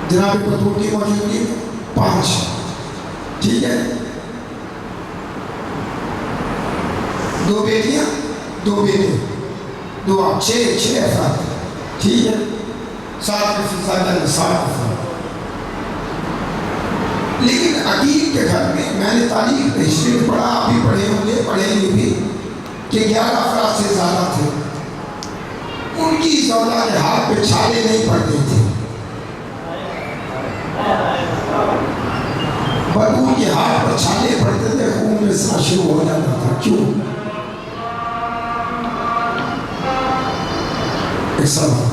جناب بطور کی موجودگی 5، ٹھیک ہے، 2 بیٹیاں 2 بیٹے 2 آپ 6 افراد، ٹھیک ہے، 7 افراد۔ لیکن عقیل کے گھر میں نے تاریخ ہسٹری میں پڑھا، آپ بھی پڑھے ہوں گے، پڑھے نہیں بھی، کہ 11 افراد سے زیادہ تھے۔ ان کی زوجہ کے ہاتھ پہ چھالے نہیں پڑتے تھے، بدبو کے ہاتھ پر چھالے پڑتے تھے، خون میں سنا شروع ہو جاتا تھا۔ کیوں؟ ایک سوال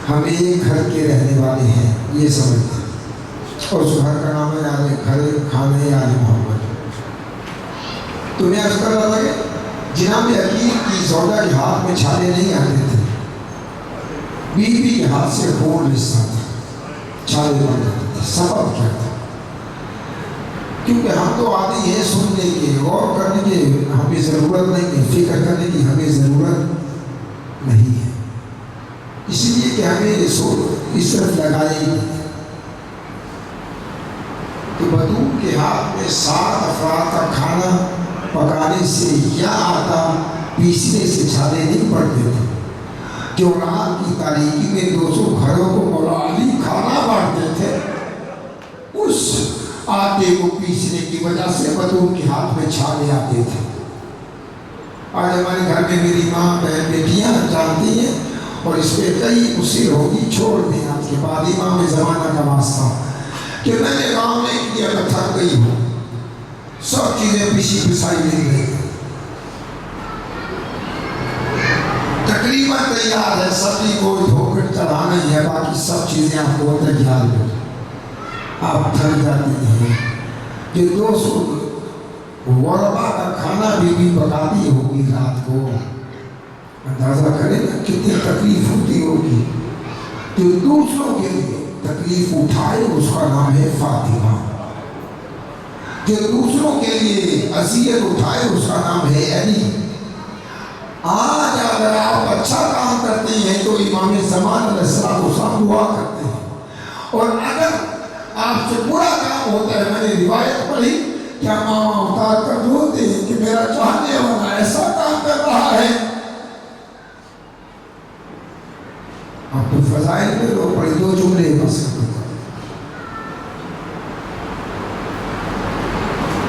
ہم ایک گھر کے رہنے والے ہیں، یہ سمجھتے ہیں، اور اس گھر کا نام ہے آل گھر خانہ آل محمد۔ تو میں عرض کر رہا تھا کہ جناب عقیل کی زوجہ کے ہاتھ میں چھالے نہیں آتے تھے، بیوی کے ہاتھ سے خون رستا تھا، چھالے بن جاتے تھے۔ سبب کیا تھا؟ کیونکہ ہم تو عادی ہیں سننے کے، غور کرنے کے ہمیں ضرورت نہیں ہے، فکر کرنے کی ہمیں ضرورت نہیں ہے، اس لیے کہ ہمیں اس طرف لگائی کہ بدوم کے ہاتھ میں 7 افراد کا کھانا پکانے سے یا آٹا پیسنے سے چھالے نہیں پڑتے تھے، جو رات کی تاریکی میں 200 گھروں کو مولا علی کھانا بانٹتے تھے، اس آٹے کو پیسنے کی وجہ سے بدوم کے ہاتھ میں چھالے آتے تھے۔ آج ہمارے گھر میں میری ماں بہن بیٹیاں جانتی ہیں، اور اس پہ کئی اسیر ہوگی، چھوڑ دیں آپ کے بعد امام زمانہ کا واسطہ کہ میں نے کام نہیں کیا، میں تھک گئی ہوں، سب چیزیں پیسی پسائی نہیں گئی، تقریباً تیار ہے، سبزی کو دھو کر چڑھانا ہی ہے، باقی سب چیزیں آپ کو تیار ہیں، آپ تھک جاتی ہیں۔ جو 200 غربا کا کھانا بھی پکاتی ہوگی رات کو، اندازہ کریں نا کتنی تکلیف ہوتی ہوگی، جو دوسروں کے لیے تکلیف اٹھائے اس کا نام ہے فاطمہ، جو دوسروں کے لیے اذیت اٹھائے اس کا نام ہے علی۔ آج اگر آپ اچھا کام کرتے ہیں تو امام زمان علیہ السلام دعا کرتے ہیں، اور اگر آپ سے برا کام ہوتا ہے، میں نے روایت پڑھی، کیا ماما اتار کر روتے ہیں کہ میرا چاہنے والا ایسا کام کر رہا ہے۔ آپ تو فضائل میں رو پڑی، 2 جملے بس۔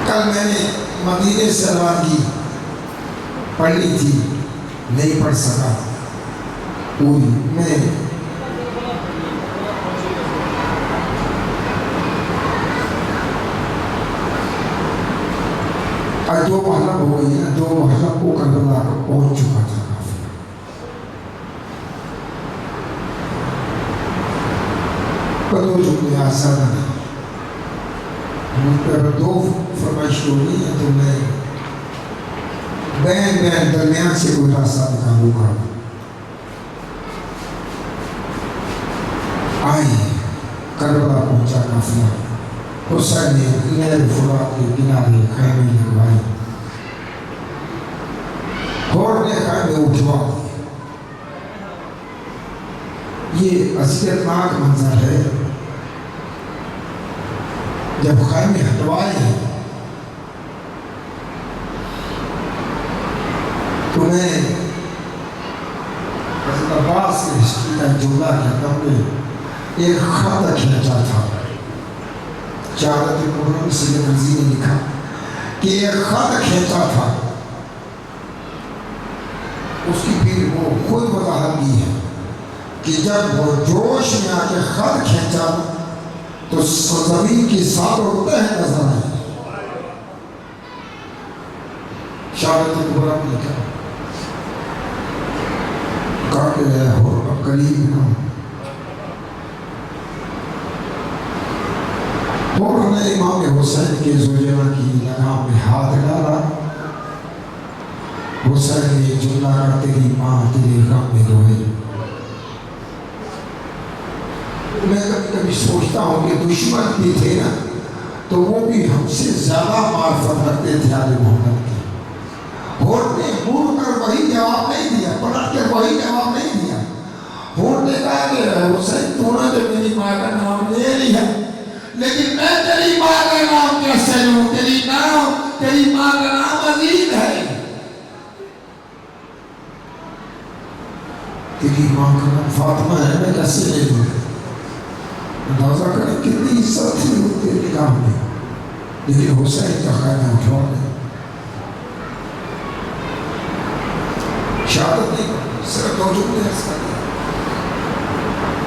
کل میں نے مدینے سے روانگی پڑھنی تھی، نہیں پڑھ سکا پوری۔ میں آج 2 محرم ہو گئی ہے، 2 محرم کو کربلا کو پہنچ چکا تھا۔ جو میں آسان ہے، مجھ پر 2 فرمائش ہو گئی ہیں تو میں بین درمیان سے کوئی راستہ نکالوں گا۔ آئی کربلا پہنچا قافلہ، حسین نے نہر فرات کے کنارے خیمے لگوائے، اور نے خیمے اٹھوا دیے۔ یہ اذیتناک منظر ہے، جب خیمے ہٹوائے ہیں تو میں حضرت عباس کے ہسٹری کا جملہ کہتا ہوں کہ ایک خط کھینچا تھا، شہادت کبریٰ سید رضی نے لکھا کہ ایک خط کھینچا تھا، اس کی پھر وہ خود وضاحت کی ہے کہ جب وہ جوش میں آ کے خط کھینچا تو زمین کی ساتوں تہ نظر آئی۔ شہادت کبریٰ نے لکھا کہ ہو قریب نہ، اور نے امام حسین کے زوجہ کی لگام میں ہاتھ ڈالا۔ حسین نے جملہ کہا تیری ماں تیرے غم میں روئے۔ میں کبھی کبھی سوچتا ہوں کہ دشمن بھی تھے نا تو وہ بھی ہم سے زیادہ معرفت رکھتے تھے آل محمد کی۔ ہونٹ نے مڑ کر وہی جواب نہیں دیا، پلٹ کر وہی جواب نہیں دیا۔ ہونٹ نے کہا کہ حسین تو نے تو میری ماں کا نام لے لیا، لیکن میں تیری ماں کا نام کیسے لوں؟ تیری ماں کا نام عظیم ہے، تیری ماں کا نام فاطمہ ہے، میں کیسے لے لوں؟ اندازہ کریں کتنی عزت تھی ان کے نگاہ میں، لیکن حسین کا خیمہ اٹھوا دیا۔ شہادت نہیں کرتی، صرف 2 جملے عرض کر دیا۔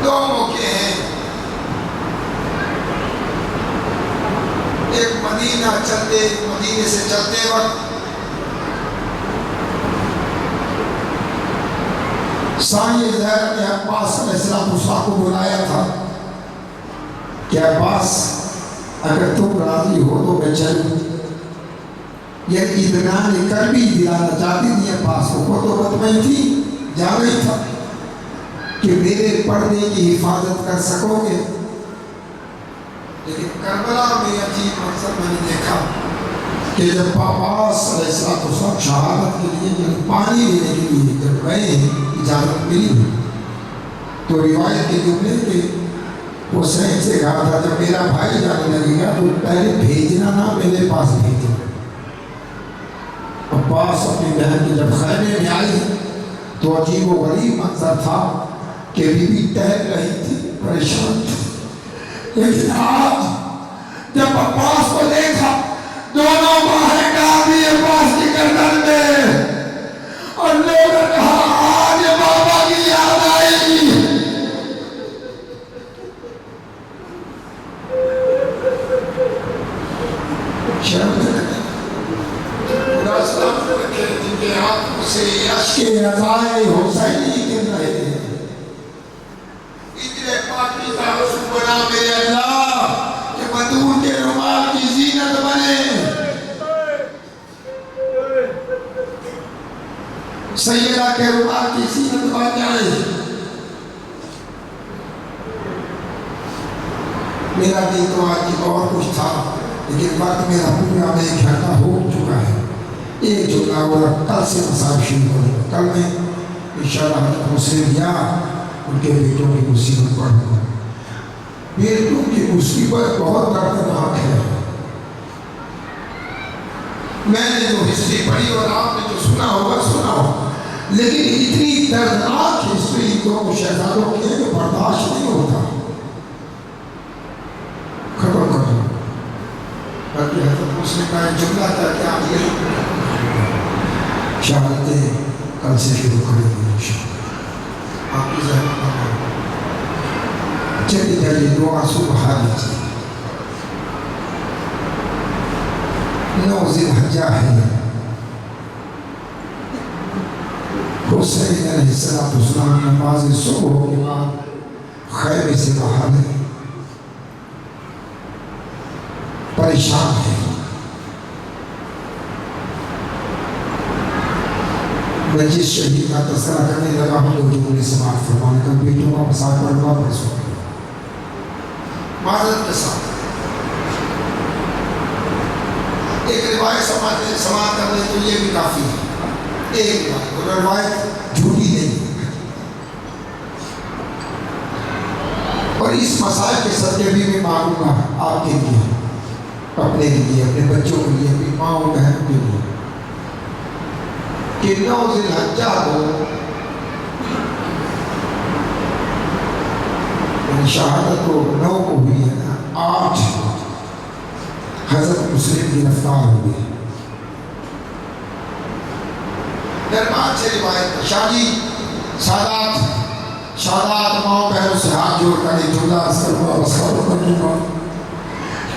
2 موقع ہیں، ایک مدینے سے چلتے وقت سائیں زہر نے عباس علیہ السلام کو بلایا تھا کہ عباس اگر تم راضی ہو تو میں چلوں۔ یہ اطمینان کر بھی دلانا چاہتی تھی عباس کو، تو مطمئن تھی، جا رہی تھا کہ میرے پردے کی حفاظت کر سکو گے۔ لیکن کربلا میں عجیب منظر میں نے دیکھا کہ جب عباس علیہ السلام شہادت کے لیے پانی لینے کے لیے جب گئے اجازت ملی تو روایت کے جملے کے حسین سے کہا تھا جب میرا بھائی جانے لگے گا تو پہلے بھیجنا نہ میرے پاس بھیجنا۔ عباس اپنی بہن کے جب خیمے میں آئی تو عجیب و غریب منظر تھا کہ بی بی ٹہل رہی تھی، پریشان تھی، لیکن آج جب عباس کو دیکھا دونوں باہیں ڈال دی عباس کی گردن میں، اور لوگوں نے کہا آج بابا کی یاد آئی۔ جن کے ہاتھوں سے اشک رضائے حسینی گر رہے ہیں، اتنے پاکی تعصب بنا میرے اللہ کہ بدور کے رومال کی زینت بنے، سیدہ کے رومال کی زینت بن جائے۔ میرا دل تو آج اور کچھ تھا، لیکن وقت میرا پورا میں 1 گھنٹہ ہو چکا ہے۔ ایک جملہ ہوا، کل سے مصائب شروع کروں، کل میں انشاءاللہ حضرت مسلم یا ان کے بیٹوں کی مصیبت پڑھوں گا۔ بیٹوں کی مصیبت بہت دردناک ہے۔ میں نے جو ہسٹری پڑھی اور آپ نے جو سنا ہوگا، لیکن اتنی دردناک ہسٹری دو شہزادوں کی ہے جو برداشت نہیں ہوتا۔ ختم کر دو، بلکہ حضرت مسلم کا ایک جملہ تھا کہ آپ یہ شہادتیں کل سے شروع کریں گے انشاءاللہ۔ آپ کی زحمت نہ کریں، چلی جائیے، دعا صبح لیجیے۔ 9 ذی الحجہ ہے، حسین علیہ السلام نماز صبح کے بعد خیمے سے باہر ہے، پریشان ہے۔ میں جس شہید کا تذکرہ کرنے لگا ہوں وہ جملے سماعت فرمانے کا، بیٹوں کا مساعد پر واپس ہو گیا معذرت کے ساتھ۔ ایک روایت سماعت کرنے تو یہ بھی کافی ہے، ایک روایت جھوٹی نہیں، اور اس مسائل کے صدقے بھی میں مانوں گا آپ کے لیے، اپنے لیے، اپنے بچوں کے لیے، اپنی ماں و بہنوں کے لیے، کہ 9 ذی الحجہ کو شہادت کو 9 کو ہوئی ہے نا، 8 حضرت مسلم گرفتار ہوئے۔ دربار سے روایت شادات ماں بہنوں سے ہاتھ جوڑ کر ایک جملہ عرض کروں گا، بس خبر کر دوں گا۔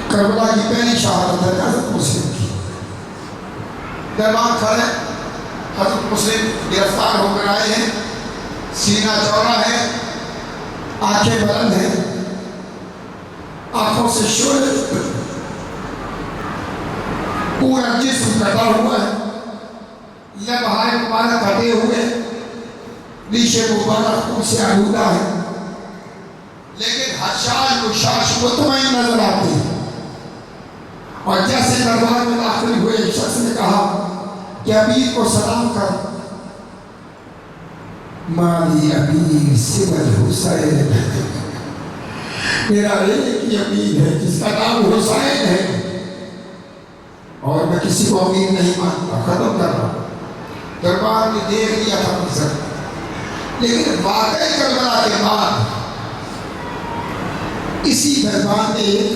کربلا کی پہلی شہادت ہے حضرت مسلم کی۔ دربار کھڑے، حضرت مسلم گرفتار ہو کر آئے ہیں، سینہ چوڑا ہے، آنکھیں بلند ہیں، آنکھوں سے شعلے، پورا جسم کٹا ہوا ہے، لبہائے مبارک ہٹے ہوئے، نیشے مبارک خون سے آلودہ ہے، لیکن حشاش مشاش مطمئن نظر آتے ہیں۔ اور جیسے دربار میں داخل ہوئے، ایک شخص نے کہا کہ امیر کو سلام کر۔ مالی امیر سوى الحسین، میرا ایک ہی امیر ہے جس کا نام حسین ہے، اور میں کسی کو امیر نہیں مانتا۔ ختم کر رہا ہوں۔ دربار میں دیکھ لیا تھا منظر، لیکن واقعی کربلا کے بعد اسی دربار میں ایک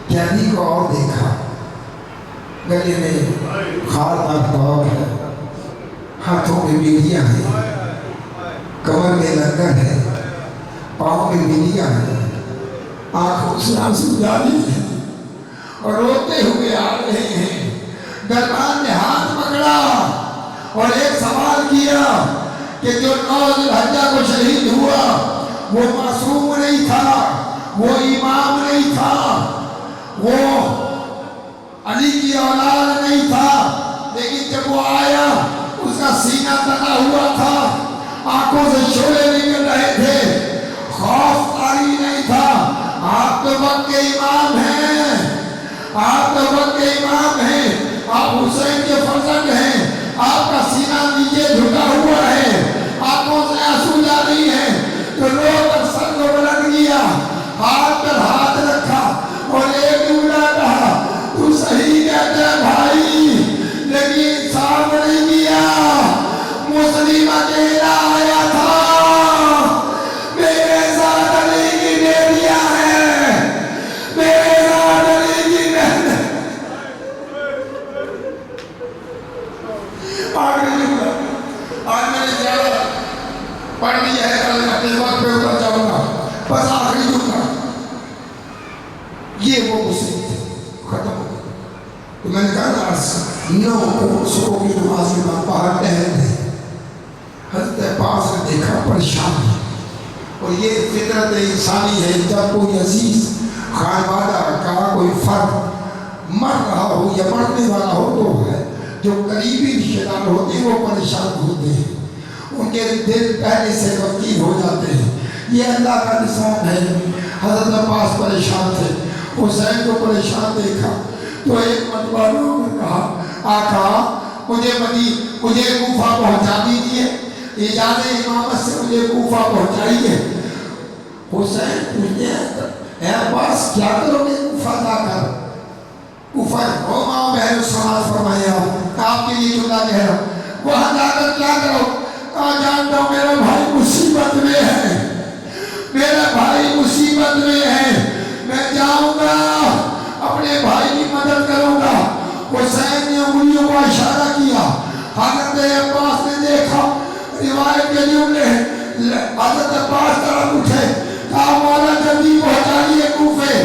قیدی کو اور دیکھا، گلے میں خاردار داغ ہے، ہاتھوں میں بیڑیاں ہیں، کمر میں لنگر ہے، پاؤں میں بیڑیاں ہیں، آنکھوں سے آنسو جاری ہے، اور روتے ہوئے آ رہے ہیں۔ دربار نے ہاتھ پکڑا اور ایک سوال کیا کہ جو 9 ذی الحجہ کو شہید ہوا وہ معصوم نہیں تھا، وہ امام نہیں تھا، وہ علی کی اولاد نہیں تھا، لیکن جب وہ آیا اس کا سینہ تنا ہوا تھا، آنکھوں سے شعلے نکل رہے تھے، خوف طاری نہیں تھا۔ آپ تو وقت کے امام ہیں، آپ تو وقت کے امام ہیں، آپ حسین کے فرزند ہیں، آپ کا سینہ نیچے جھکا ہوا ہے، آنکھوں سے آنسو جاری ہیں، تو رو کر سر کو بلند کیا، ہاتھ پر ہاتھ رکھا اور ایک جملہ کہا، تو صحیح کہتا ہے بھائی، لیکن صاف نہیں کیا۔ مسلم اکیلا آیا تھا، میرے ساتھ علی کی بیٹیاں ہیں، میرے ساتھ علی کی بہن۔ آج میں نے زیادہ پڑھ لیا ہے، کل اپنے وقت پہ اتر جاؤں گا، بس آخری جملہ، یہ وہ مسلم تھے، ختم ہو گیا۔ تو میں نے کہا نا 9 کو صبح کی نماز میں باہر ٹہل رہے، حضرت عباس نے دیکھا پریشان ہے، اور یہ فطرت انسانی ہے، جب کوئی عزیز خانوادہ کا کوئی فرد مر رہا ہو یا مرنے والا ہو تو ہے جو قریبی رشتہ دار ہوتے ہیں وہ پریشان ہوتے ہیں، ان کے دل پہلے سے غمگین ہو جاتے ہیں۔ یہ اللہ کا نظام ہے۔ حضرت عباس پریشان تھے، حسین کو پریشان دیکھا تو ایک مرتبہ لوگوں نے کہا آقا مجھے کوفہ پہنچا دیجیے، اجازت امامت سے مجھے کوفہ پہنچائیے۔ حسین پوچھتے ہیں اے عباس کیا کرو گے کوفہ جا کر؟ کوفہ امام بہر سماعت فرمایا آپ کے لیے جملہ کہہ رہا ہوں، وہاں جا کر کیا کرو؟ کہا جانتا ہوں میرا بھائی مصیبت میں ہے، میرا بھائی مصیبت میں ہے، میں جاؤں گا اپنے بھائی کی مدد کروں گا۔ حسین نے انگلیوں کو اشارہ کیا، حضرت عباس نے دیکھا، روایت کے جملے حضرت عباس طرف اٹھے، کہا مولا جلدی پہنچائیے کوفے۔